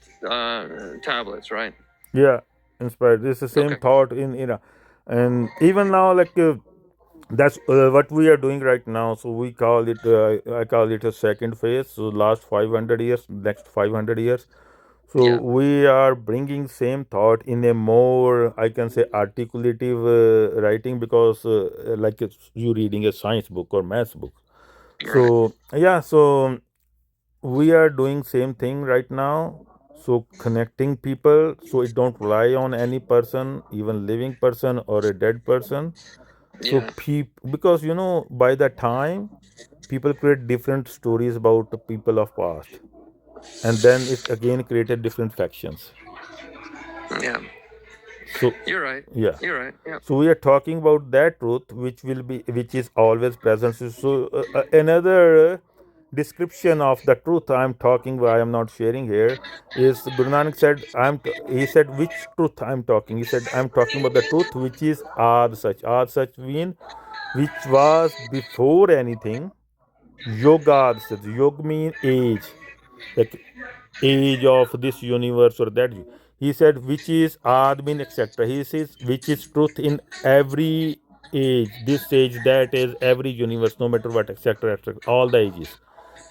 tablets, right? Yeah, inspired. It's the same Okay. thought in Iran, and even now, like that's what we are doing right now. So we call it. I call it a second phase. So last 500 years, next 500 years. So Yeah. we are bringing same thought in a more, I can say, articulative writing, because like you reading a science book or maths book. Right. So yeah, so we are doing same thing right now. So connecting people, so it don't rely on any person, even living person or a dead person. So Yeah. because by the time people create different stories about the people of past, and then it again created different factions. Yeah. So You're right. yeah. You're right. Yeah. So we are talking about that truth, which is always present. So another description of the truth I'm talking, I am not sharing here, is Guru Nanak said, he said, which truth I'm talking? He said, I'm talking about the truth which is Ad Sach. Ad Sach mean which was before anything. Yoga Sach. Yog mean age. Like age of this universe or that. He said, which is admin, etc. He says, which is truth in every age, this age, that is, every universe, no matter what, etc., etc., all the ages.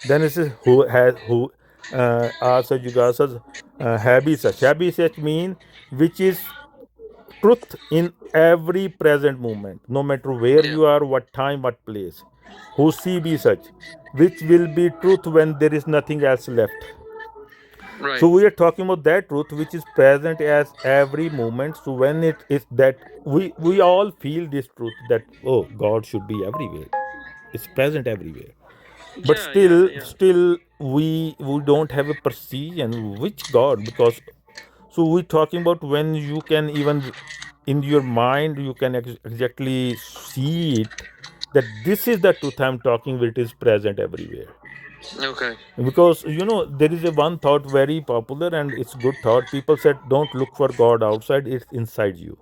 Then it says, who, asa jugasas, habi such mean, which is truth in every present moment, no matter where Yeah. you are, what time, what place. Who see be such, which will be truth when there is nothing else left. Right. So we are talking about that truth which is present as every moment. So when it is that we all feel this truth that, oh, God should be everywhere. It's present everywhere. But Yeah. Yeah. Yeah. still we don't have a precision which God, because so we're talking about when you can even in your mind you can exactly see it, that this is the truth I'm talking with, it is present everywhere. Okay. Because there is a one thought very popular and it's good thought. People said don't look for God outside, it's inside you.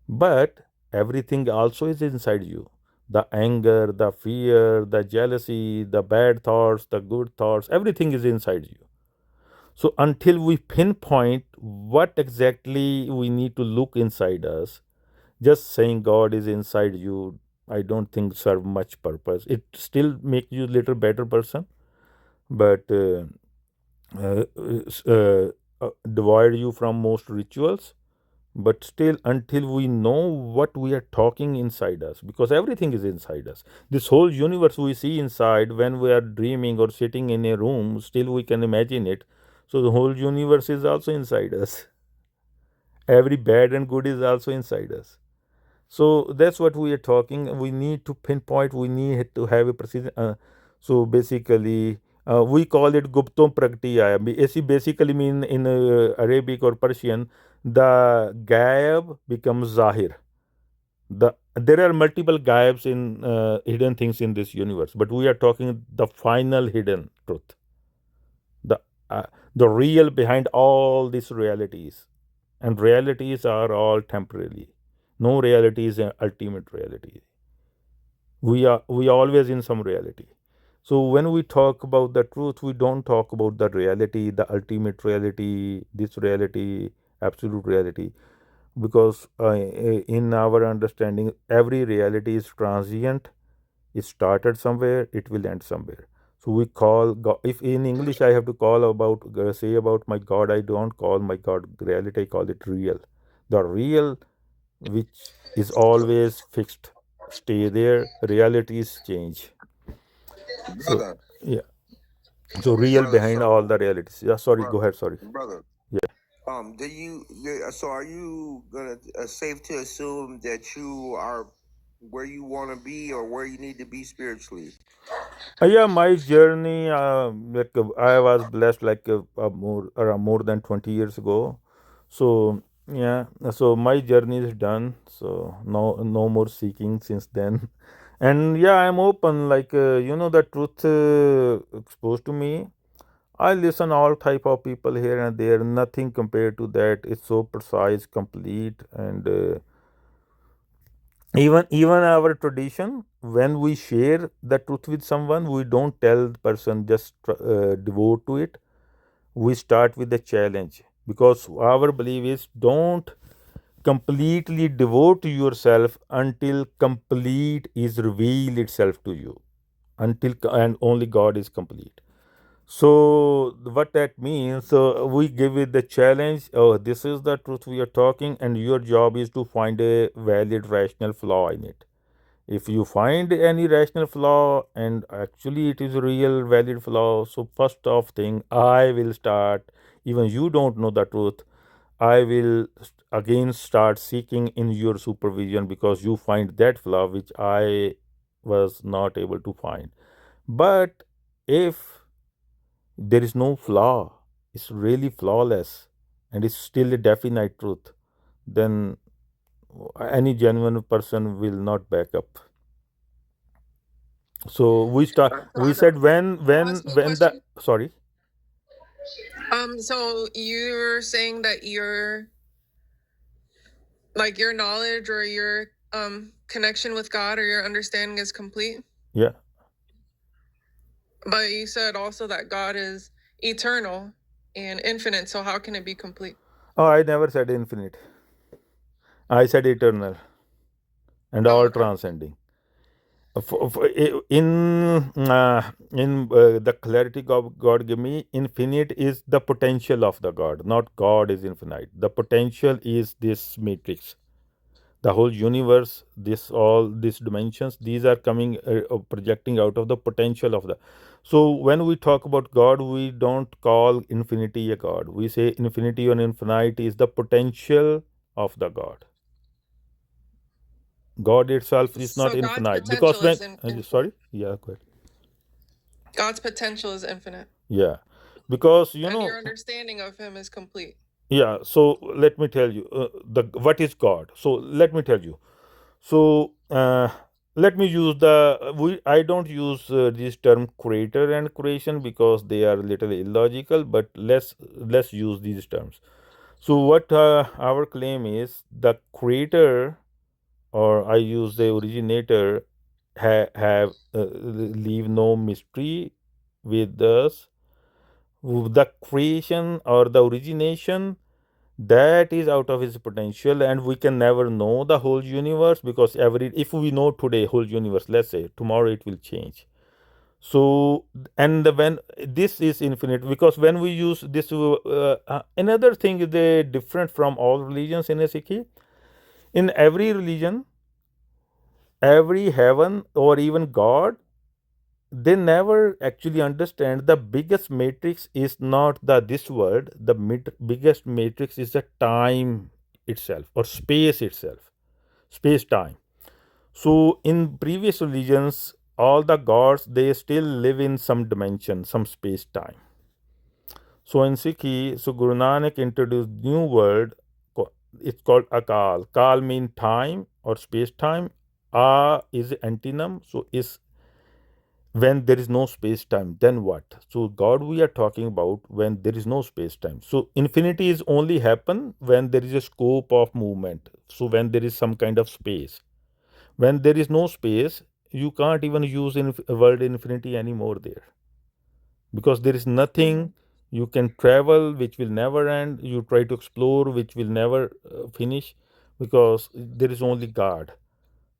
But everything also is inside you. The anger, the fear, the jealousy, the bad thoughts, the good thoughts, everything is inside you. So until we pinpoint what exactly we need to look inside us, just saying God is inside you, I don't think serve much purpose. It still make you little better person, but uh, uh, divide you from most rituals. But still, until we know what we are talking inside us, because everything is inside us, this whole universe we see inside when we are dreaming or sitting in a room, still we can imagine it. So the whole universe is also inside us. Every bad and good is also inside us. So that's what we are talking. We need to pinpoint, we need to have a precision. So basically, We call it Guptom Praktiyaya. Basically mean in Arabic or Persian, the Gaib becomes Zahir. There are multiple Gaibs in hidden things in this universe, but we are talking the final hidden truth, the uh, the real behind all these realities, and realities are all temporary. No reality is an ultimate reality. We always in some reality. So when we talk about the truth, we don't talk about the reality, the ultimate reality, this reality, absolute reality, because in our understanding, every reality is transient. It started somewhere, it will end somewhere. So we call God, if in English I have to call about, say about my God, I don't call my God reality, I call it real. The real, which is always fixed, stay there. Realities change. So Brother, yeah, so real brother. behind all So, the realities. Yeah, sorry, go brother, ahead. Sorry. brother. Yeah. So are you gonna safe to assume that you are where you want to be or where you need to be spiritually? Yeah, my journey, I was blessed more than 20 years ago. So yeah, so my journey is done. So no more seeking since then. And yeah, I'm open. The truth exposed to me. I listen all type of people here and there. Nothing compared to that. It's so precise, complete, and even our tradition. When we share the truth with someone, we don't tell the person just devote to it. We start with the challenge, because our belief is don't completely devote yourself until complete is revealed itself to you, until and only God is complete. So what that means, we give it the challenge. Oh, this is the truth we are talking, and your job is to find a valid rational flaw in it. If you find any rational flaw and actually it is a real valid flaw, so first off thing, I will start, even you don't know the truth, I will again start seeking in your supervision, because you find that flaw which I was not able to find. But if there is no flaw, it's really flawless, and it's still a definite truth, then any genuine person will not back up. So we said when the sorry. So you're saying that your knowledge or your connection with God or your understanding is complete? Yeah. But you said also that God is eternal and infinite, so how can it be complete? Oh, I never said infinite. I said eternal and Oh, all okay. transcending. In the clarity God gave me, infinite is the potential of the God, not God is infinite. The potential is this matrix, the whole universe, all these dimensions. These are coming, projecting out of the potential of the. So when we talk about God, we don't call infinity a God. We say infinity or infinite is the potential of the God. God itself is not So God's infinite, because potential when is sorry, yeah, go ahead. God's potential is infinite, Yeah, because and your understanding of Him is complete. yeah. So let me tell you, the what is God. So let me tell you. So let me use the we. I don't use this term creator and creation because they are little illogical. But let's use these terms. So what our claim is, the creator, or I use the originator, have leave no mystery with us. The creation or the origination, that is out of his potential, and we can never know the whole universe, because if we know today whole universe, let's say tomorrow it will change. So when this is infinite, because when we use this another thing is they different from all religions in a Sikhi. In every religion, every heaven or even God, they never actually understand the biggest matrix is not this world. The biggest matrix is the time itself, or space itself, space time. So in previous religions, all the gods, they still live in some dimension, some space time. So in Sikhi, so Guru Nanak introduced new word. It's called Akal. Kal mean time or space time. A is antonym. So is when there is no space time, then what? So God we are talking about when there is no space time. So infinity is only happen when there is a scope of movement. So when there is some kind of space. When there is no space, you can't even use word infinity anymore there, because there is nothing. You can travel which will never end, you try to explore which will never finish, because there is only God.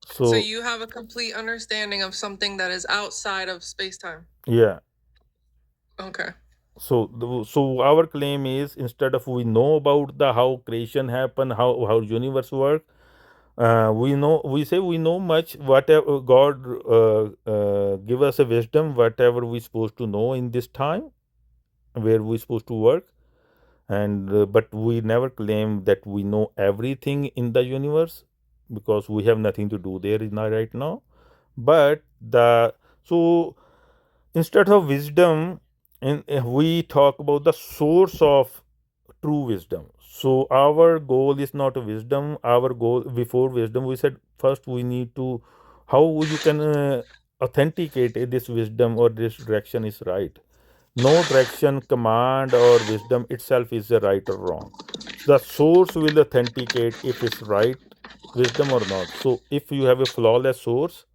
So So you have a complete understanding of something that is outside of space time. yeah, Okay. so our claim is, instead of we know about the how creation happen, how universe work, we say we know much, whatever God give us a wisdom, whatever we supposed to know in this time where we supposed to work. And but we never claim that we know everything in the universe, because we have nothing to do there right now. But the so instead of wisdom, we talk about the source of true wisdom. So our goal is not wisdom. Our goal before wisdom, we said first we need to, how you can authenticate this wisdom or this direction is right. No direction, command, or wisdom itself is a right or wrong. So the source will authenticate if it's right wisdom or not. So if you have a flawless source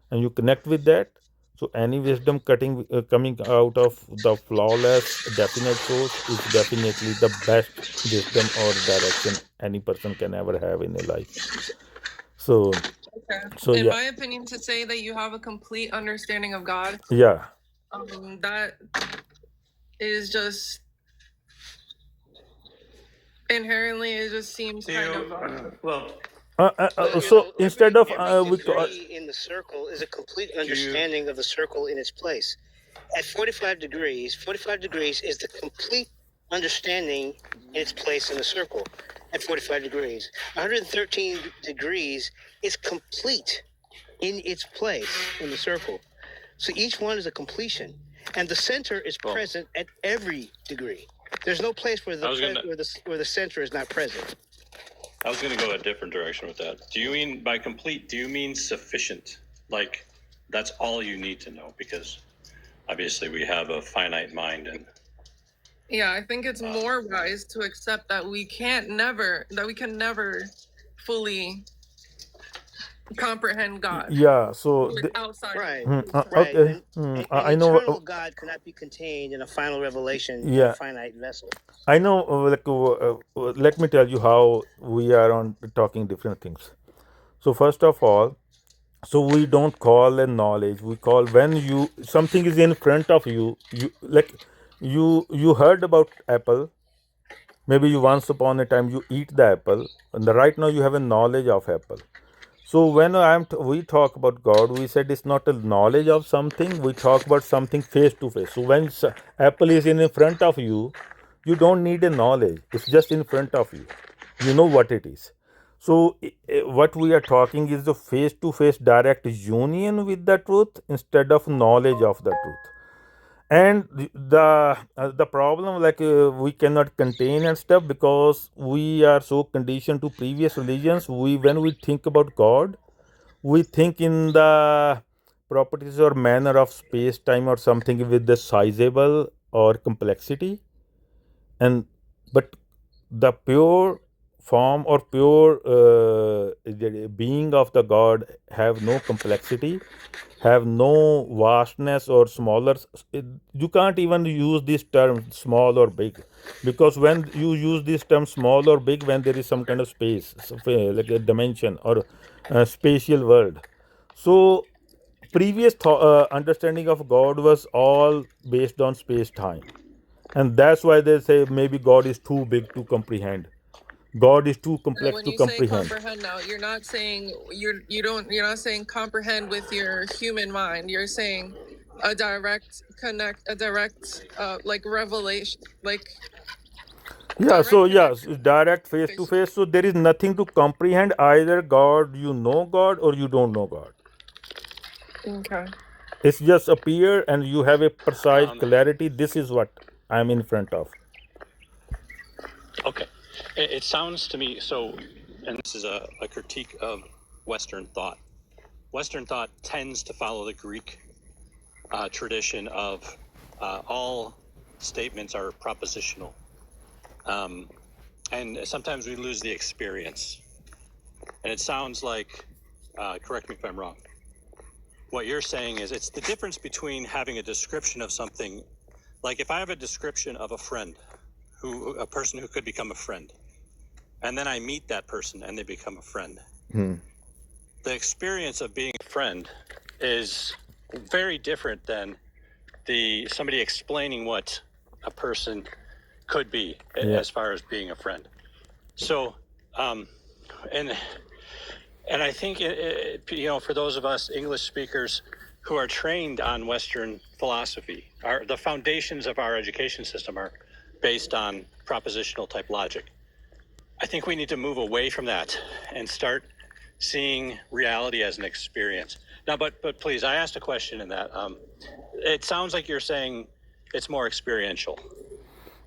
and you connect with that, so any wisdom coming out of the flawless definite source is definitely the best wisdom or direction any person can ever have in a life. So Okay. so In yeah, my opinion, to say that you have a complete understanding of God, yeah. that is just inherently, it just seems kind of Well, Well, So instead of every we call, degree in the circle is a complete understanding of the circle in its place. At 45 degrees is the complete understanding in its place in the circle. At 45 degrees, 113 degrees is complete in its place in the circle. So each one is a completion, and the center is present at every degree. There's no place where where the center is not present. I was going to go a different direction with that. Do you mean by complete? Do you mean sufficient? Like that's all you need to know? Because obviously we have a finite mind, and yeah. I think it's more wise to accept that we can never fully comprehend God. yeah. So Outside. Right. okay. An I know. eternal God cannot be contained in a final revelation in Yeah, a finite vessel. I know. Let me tell you how we are on talking different things. So first of all, so we don't call a knowledge. We call when you something is in front of you. You like you heard about apple. Maybe you once upon a time you eat the apple, and right now you have a knowledge of apple. So when we talk about God, we said it's not a knowledge of something. We talk about something face to face. So when apple is in front of you, you don't need a knowledge. It's just in front of you. You know what it is. So what we are talking is the face to face direct union with the truth instead of knowledge of the truth. And the problem, like we cannot contain and stuff, because we are so conditioned to previous religions. We when we think about God, we think in the properties or manner of space time or something with the sizable or complexity. And but the pure form or pure the being of the God have no complexity, have no vastness or smaller. You can't even use this term small or big, because when you use this term small or big, when there is some kind of space, like a dimension or a spatial world. So previous understanding of God was all based on space time, and that's why they say maybe God is too big to comprehend. God is too complex When to you say comprehend. comprehend now, you're not saying you're not saying comprehend with your human mind. You're saying a direct like revelation, like Yeah, direct so yes, connection. direct face to face. So there is nothing to comprehend, either God, you know God, or you don't know God. Okay. It's just appear and you have a precise Um, clarity. This is what I'm in front of. okay. It sounds to me so, and this is a critique of Western thought. Western thought tends to follow the Greek tradition of all statements are propositional. And sometimes we lose the experience. And it sounds like, correct me if I'm wrong, what you're saying is it's the difference between having a description of something, like if I have a description of a friend, a person who could become a friend, and then I meet that person and they become a friend. The experience of being a friend is very different than somebody explaining what a person could be as far as being a friend. So, and I think for those of us English speakers who are trained on Western philosophy, the foundations of our education system are based on propositional type logic. I think we need to move away from that and start seeing reality as an experience. Now, but please, I asked a question in that. It sounds like you're saying it's more experiential.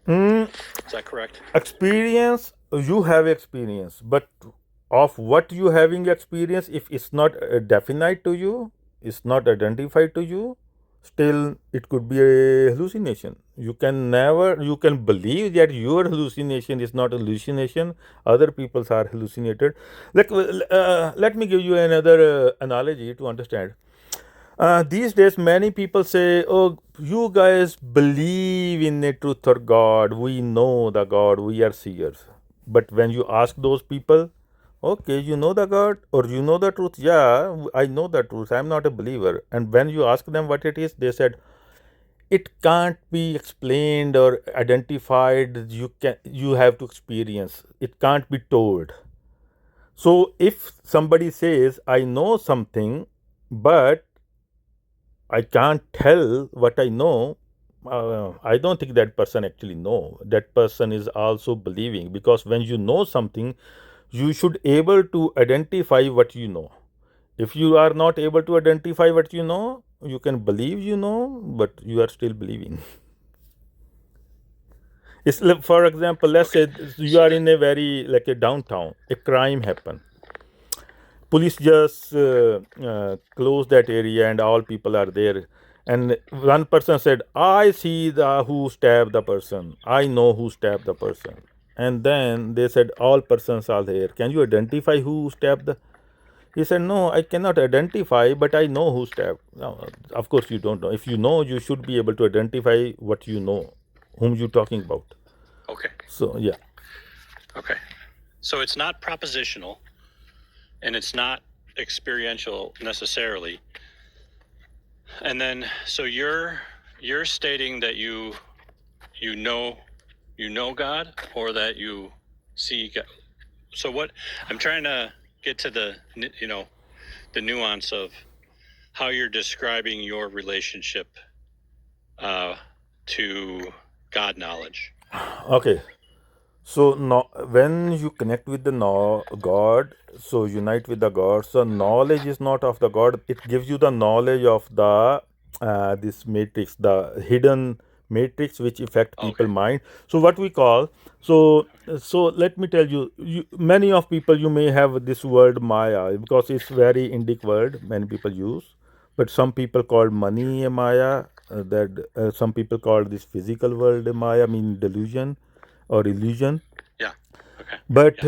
Mm, Is that correct? experience, you have experience, but of what you having experience, if it's not definite to you, it's not identified to you, still it could be a hallucination. You can believe that your hallucination is not hallucination, other people's are hallucinated. Let me give you another analogy to understand. These days, many people say, "Oh, you guys believe in the truth or God. We know the God. We are seers." But when you ask those people, "Okay, you know the God or you know the truth?" "Yeah, I know the truth. I'm not a believer." And when you ask them what it is, they said, "It can't be explained or identified. You have to experience. It can't be told." So if somebody says, "I know something, but I can't tell what I know," I don't think that person actually know. That person is also believing, because when you know something, you should able to identify what you know. If you are not able to identify what you know, you can believe you know, but you are still believing. For example, let's say you are in a very like a downtown, a crime happened. Police just close that area and all people are there, and one person said, "I see the who stabbed the person. I know who stabbed the person." And then they said, "All persons are there. Can you identify who stabbed the?" He said, "No, I cannot identify, but I know who stabbed." No, of course you don't know. If you know, you should be able to identify what you know, whom you talking about. Okay. So yeah. Okay. So it's not propositional and it's not experiential necessarily. And then so you're stating that you know God, or that you see God. So what I'm trying to get to the nuance of how you're describing your relationship to God knowledge. Okay. So no, when you connect with the God, so unite with the God. So knowledge is not of the God. It gives you the knowledge of the this matrix, the hidden matrix which affect people mind. So what we call, so let me tell you, many of people, you may have this word Maya, because it's very Indic word many people use. But some people call money a Maya. That some people call this physical world a Maya, mean delusion or illusion. Yeah. Okay. But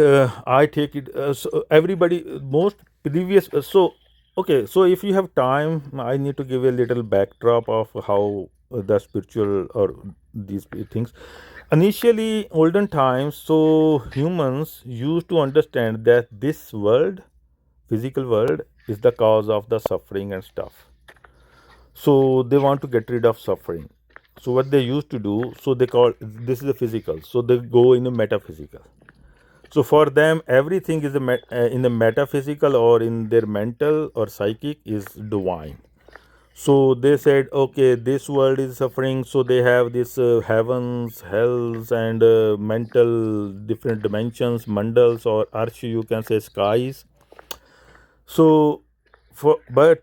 I take it, so everybody, most previous, okay, so if you have time, I need to give a little backdrop of how the spiritual or these things. Initially, olden times, so humans used to understand that this world, physical world, is the cause of the suffering and stuff. So they want to get rid of suffering. So what they used to do, so they call this is the physical, so they go in the metaphysical. So for them, everything is in the metaphysical or in their mental or psychic is divine. So they said, okay, this world is suffering, so they have this heavens, hells, and mental different dimensions, mandals, or arsh, you can say skies. So but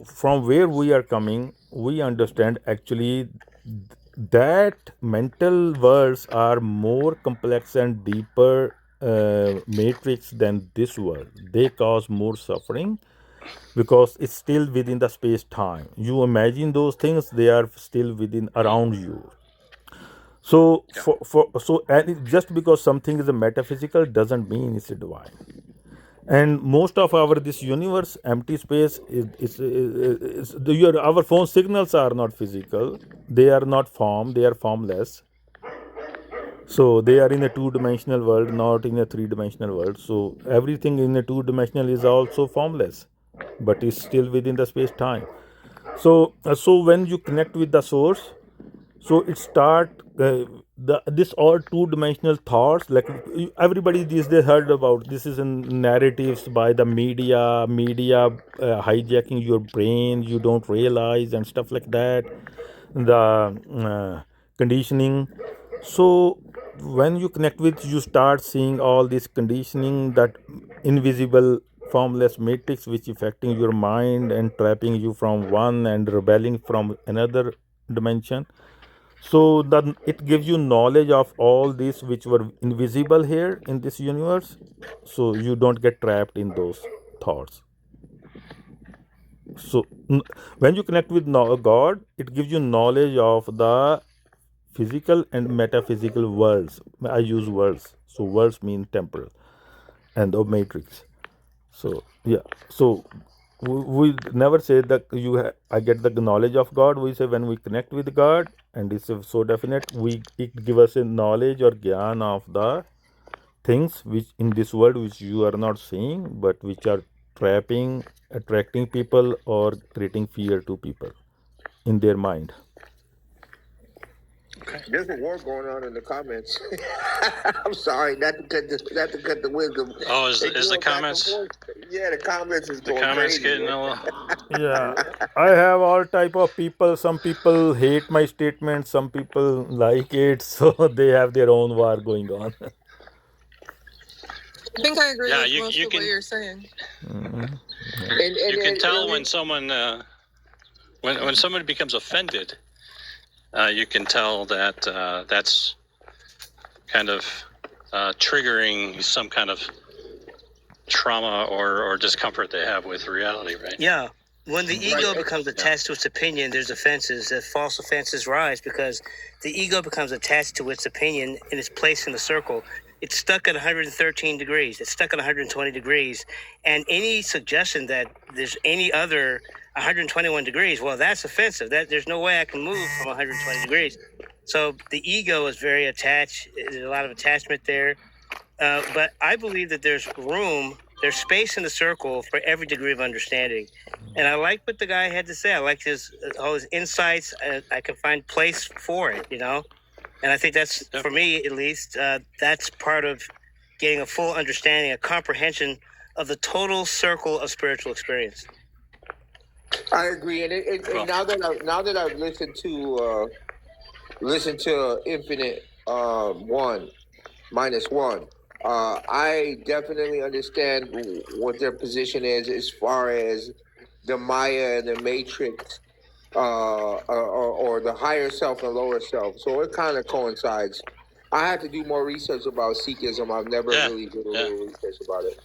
from where we are coming, we understand actually that mental worlds are more complex and deeper matrix than this world. They cause more suffering because it's still within the space time. You imagine those things, they are still within around you. So and just because something is a metaphysical doesn't mean it's a divine. And most of our this universe empty space our phone signals are not physical, they are not form, they are formless. So they are in a two-dimensional world, not in a three-dimensional world. So everything in a two-dimensional is also formless, but is still within the space-time. So when you connect with the source, so it start this all two-dimensional thoughts. Like everybody these days heard about this is in narratives by the media hijacking your brain. You don't realize and stuff like that. The conditioning. So when you connect with, you start seeing all this conditioning, that invisible formless matrix which affecting your mind and trapping you from one and rebelling from another dimension. So then it gives you knowledge of all these which were invisible here in this universe, so you don't get trapped in those thoughts. So when you connect with God, it gives you knowledge of the physical and metaphysical worlds. I use worlds, so worlds mean temporal and the matrix. So yeah, so we never say that I get the knowledge of God. We say when we connect with God, and it's so definite, it give us a knowledge or gyan of the things which in this world which you are not seeing, but which are trapping, attracting people or creating fear to people in their mind. There's a war going on in the comments. I'm sorry, not to cut the wisdom. Oh, is They the going back and comments? forth. Yeah, the comments is The going comments crazy. getting a little. Yeah, I have all type of people. Some people hate my statement, some people like it, so they have their own war going on. I think I agree Yeah, with most you of can what you're saying. Mhm. you can tell when someone when somebody becomes offended, you can tell that that's kind of triggering some kind of trauma or discomfort they have with reality, right? Yeah. When the ego becomes attached to its opinion, there's offenses. False offenses rise because the ego becomes attached to its opinion and is placed in the circle. It's stuck at 113 degrees. It's stuck at 120 degrees. And any suggestion that there's any other 121 degrees, well, that's offensive. There's no way I can move from 120 degrees. So the ego is very attached. There's a lot of attachment there. But I believe that there's space in the circle for every degree of understanding. And I like what the guy had to say. I like all his insights. I can find place for it, And I think that's, for me at least, that's part of getting a full understanding, a comprehension of the total circle of spiritual experience. I agree, and now that I've listened to Infinite One minus one, I definitely understand what their position is as far as the Maya and the Matrix, or the higher self and lower self. So it kind of coincides. I have to do more research about Sikhism. I've never really did a little research about it.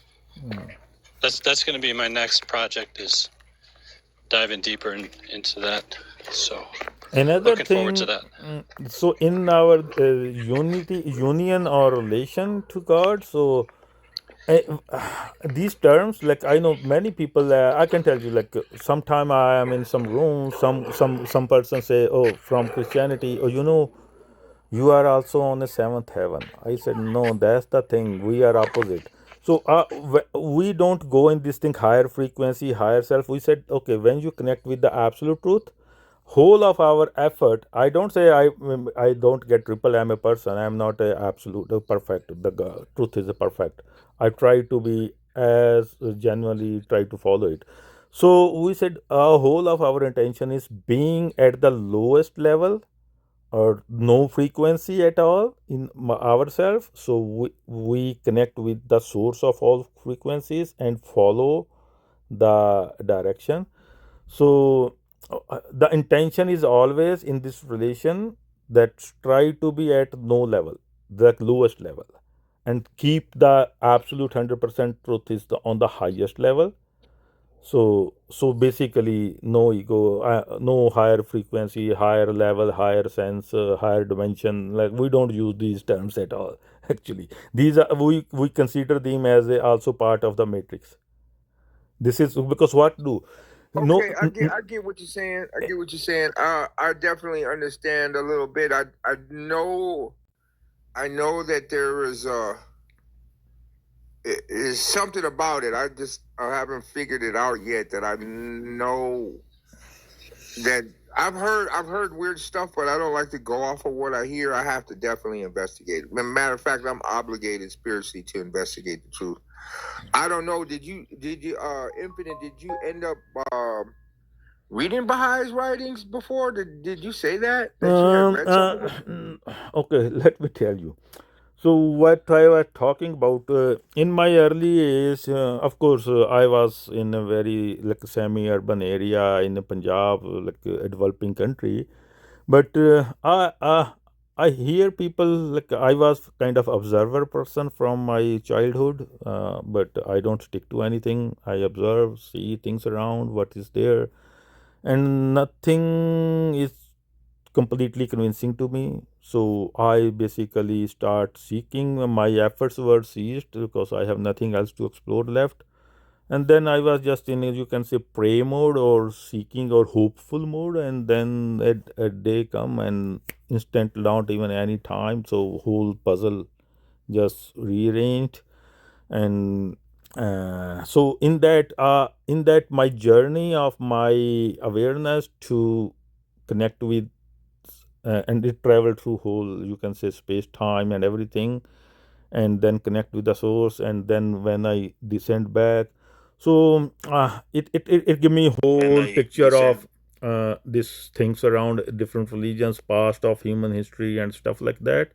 That's going to be my next project, is diving deeper into that. So Another looking thing, forward to that. So in our union or relation to God, so these terms, like I know many people, I can tell you, like sometime I am in some room, some person say, oh, from Christianity, oh, you are also on the seventh heaven. I said, no, that's the thing, we are opposite. So we don't go in this thing higher frequency, higher self. We said, okay, when you connect with the absolute truth, whole of our effort, I don't say I don't get triple, I'm a person, I'm not a absolute perfect, the truth is a perfect. I try to be as genuinely try to follow it. So we said a whole of our intention is being at the lowest level or no frequency at all in ourselves, so we connect with the source of all frequencies and follow the direction. So the intention is always in this relation that try to be at no level, the lowest level, and keep the absolute 100% truth is on the highest level. So basically no ego, no higher frequency, higher level, higher sense, higher dimension. Like we don't use these terms at all. Actually, these are we consider them as also part of the matrix. This is because what do no Okay, I get what you're saying. I get what you're saying. I definitely understand a little bit. I know that there is something about it. I haven't figured it out yet. That I know that I've heard weird stuff, but I don't like to go off of what I hear. I have to definitely investigate. Matter of fact, I'm obligated spiritually to investigate the truth. I don't know. Did you Infinite? Did you end up reading Baha'is writings before? Did you say that you had read something? okay, let me tell you. So what I was talking about in my early age, of course, I was in a very like semi-urban area in Punjab, like a developing country. But I hear people like I was kind of observer person from my childhood, but I don't stick to anything. I observe, see things around, what is there, and nothing is completely convincing to me. So I basically start seeking. My efforts were ceased because I have nothing else to explore left. And then I was just in, you can say, pray mode or seeking or hopeful mode. And then a day come and instant, not even any time. So whole puzzle just rearranged. And so in that my journey of my awareness to connect with and it traveled through whole, you can say, space time and everything, and then connect with the source, and then when I descend back, so it give me whole picture of these things around different religions, past of human history and stuff like that.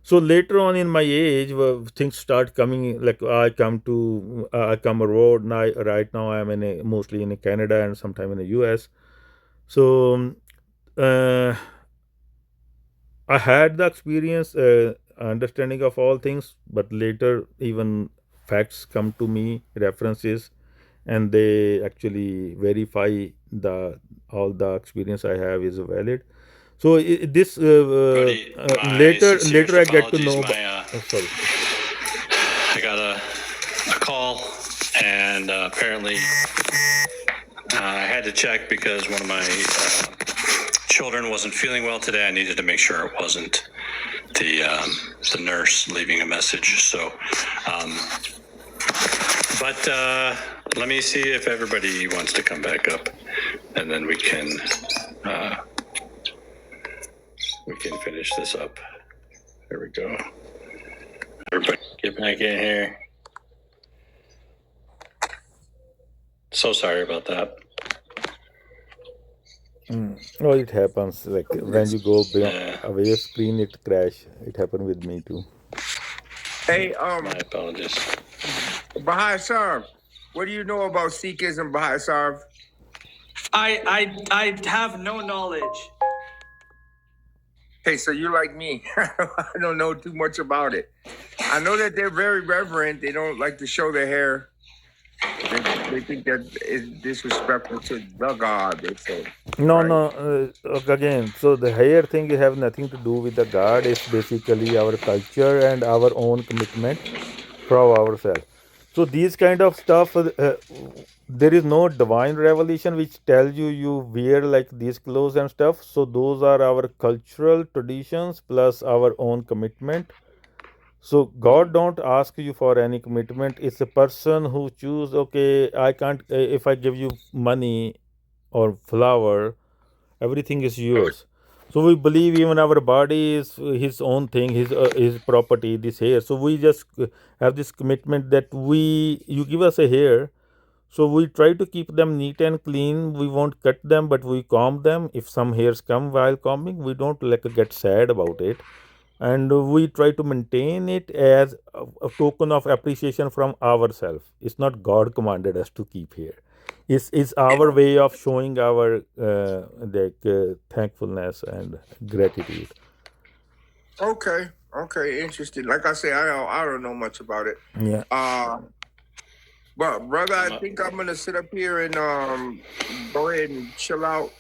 So later on in my age, things start coming, like I come abroad now. Right now I'm mostly in Canada and sometime in the US. So uh, I had the experience, understanding of all things, but later even facts come to me, references, and they actually verify the all the experience I have is valid. So this Buddy, my later sincerest I get to apologies. know. Oh, sorry. I got a call, and apparently I had to check because one of my children wasn't feeling well today. I needed to make sure it wasn't the nurse leaving a message. So, but let me see if everybody wants to come back up, and then we can finish this up. There we go. Everybody get back in here. So sorry about that. Oh, it happens. Like when you go away screen, it crash. It happened with me too. Hey, My apologies. Baha'i Sarv, what do you know about Sikhism, Baha'i Sarv? I have no knowledge. Hey, so you're like me. I don't know too much about it. I know that they're very reverent. They don't like to show their hair. They think that is disrespectful to the God, they say. No, Right. no. Again, so the hair thing have nothing to do with the God. It's basically our culture and our own commitment from ourselves. So these kind of stuff, there is no divine revelation which tells you wear like these clothes and stuff. So those are our cultural traditions plus our own commitment. So God don't ask you for any commitment. It's a person who choose. Okay, I can't. If I give you money or flower, everything is yours. So we believe even our body is his own thing, his property, this hair. So we just have this commitment that you give us a hair, so we try to keep them neat and clean. We won't cut them, but we comb them. If some hairs come while combing, we don't like get sad about it, and we try to maintain it as a token of appreciation from ourselves. It's not God commanded us to keep hair. It's our way of showing our thankfulness and gratitude. Okay, interesting. Like I say, I don't know much about it. Yeah. But brother, I think I'm gonna sit up here and go ahead and chill out.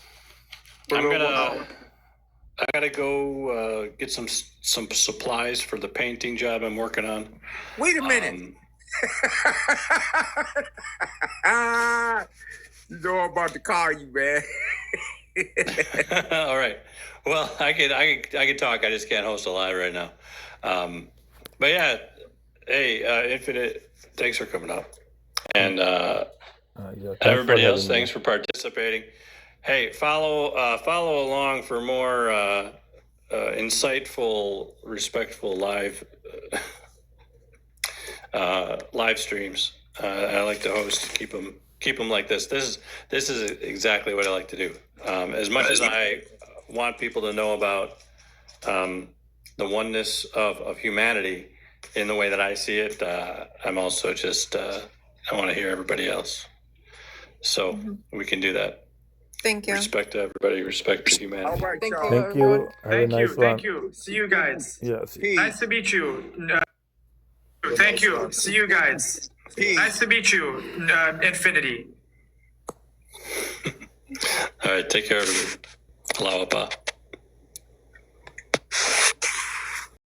I gotta go get some supplies for the painting job I'm working on. Wait a minute. You know I'm about to call you, man. All right. Well, I can talk. I just can't host a live right now. But yeah, hey, Infinite, thanks for coming up, and everybody else, thanks for participating. Hey, follow along for more insightful, respectful live streams. I like to host, keep them like this. This is exactly what I like to do. As much as I want people to know about the oneness of humanity in the way that I see it, I'm also just I want to hear everybody else. So we can do that. Thank you. Respect to everybody. Respect to humanity. All right, Thank y'all. you. Thank you. Have a nice one. Thank you. See you guys. Yeah. Nice to meet you. Thank you. See you guys. Nice to meet you, Infinity. All right. Take care, everybody. Allahu Akbar.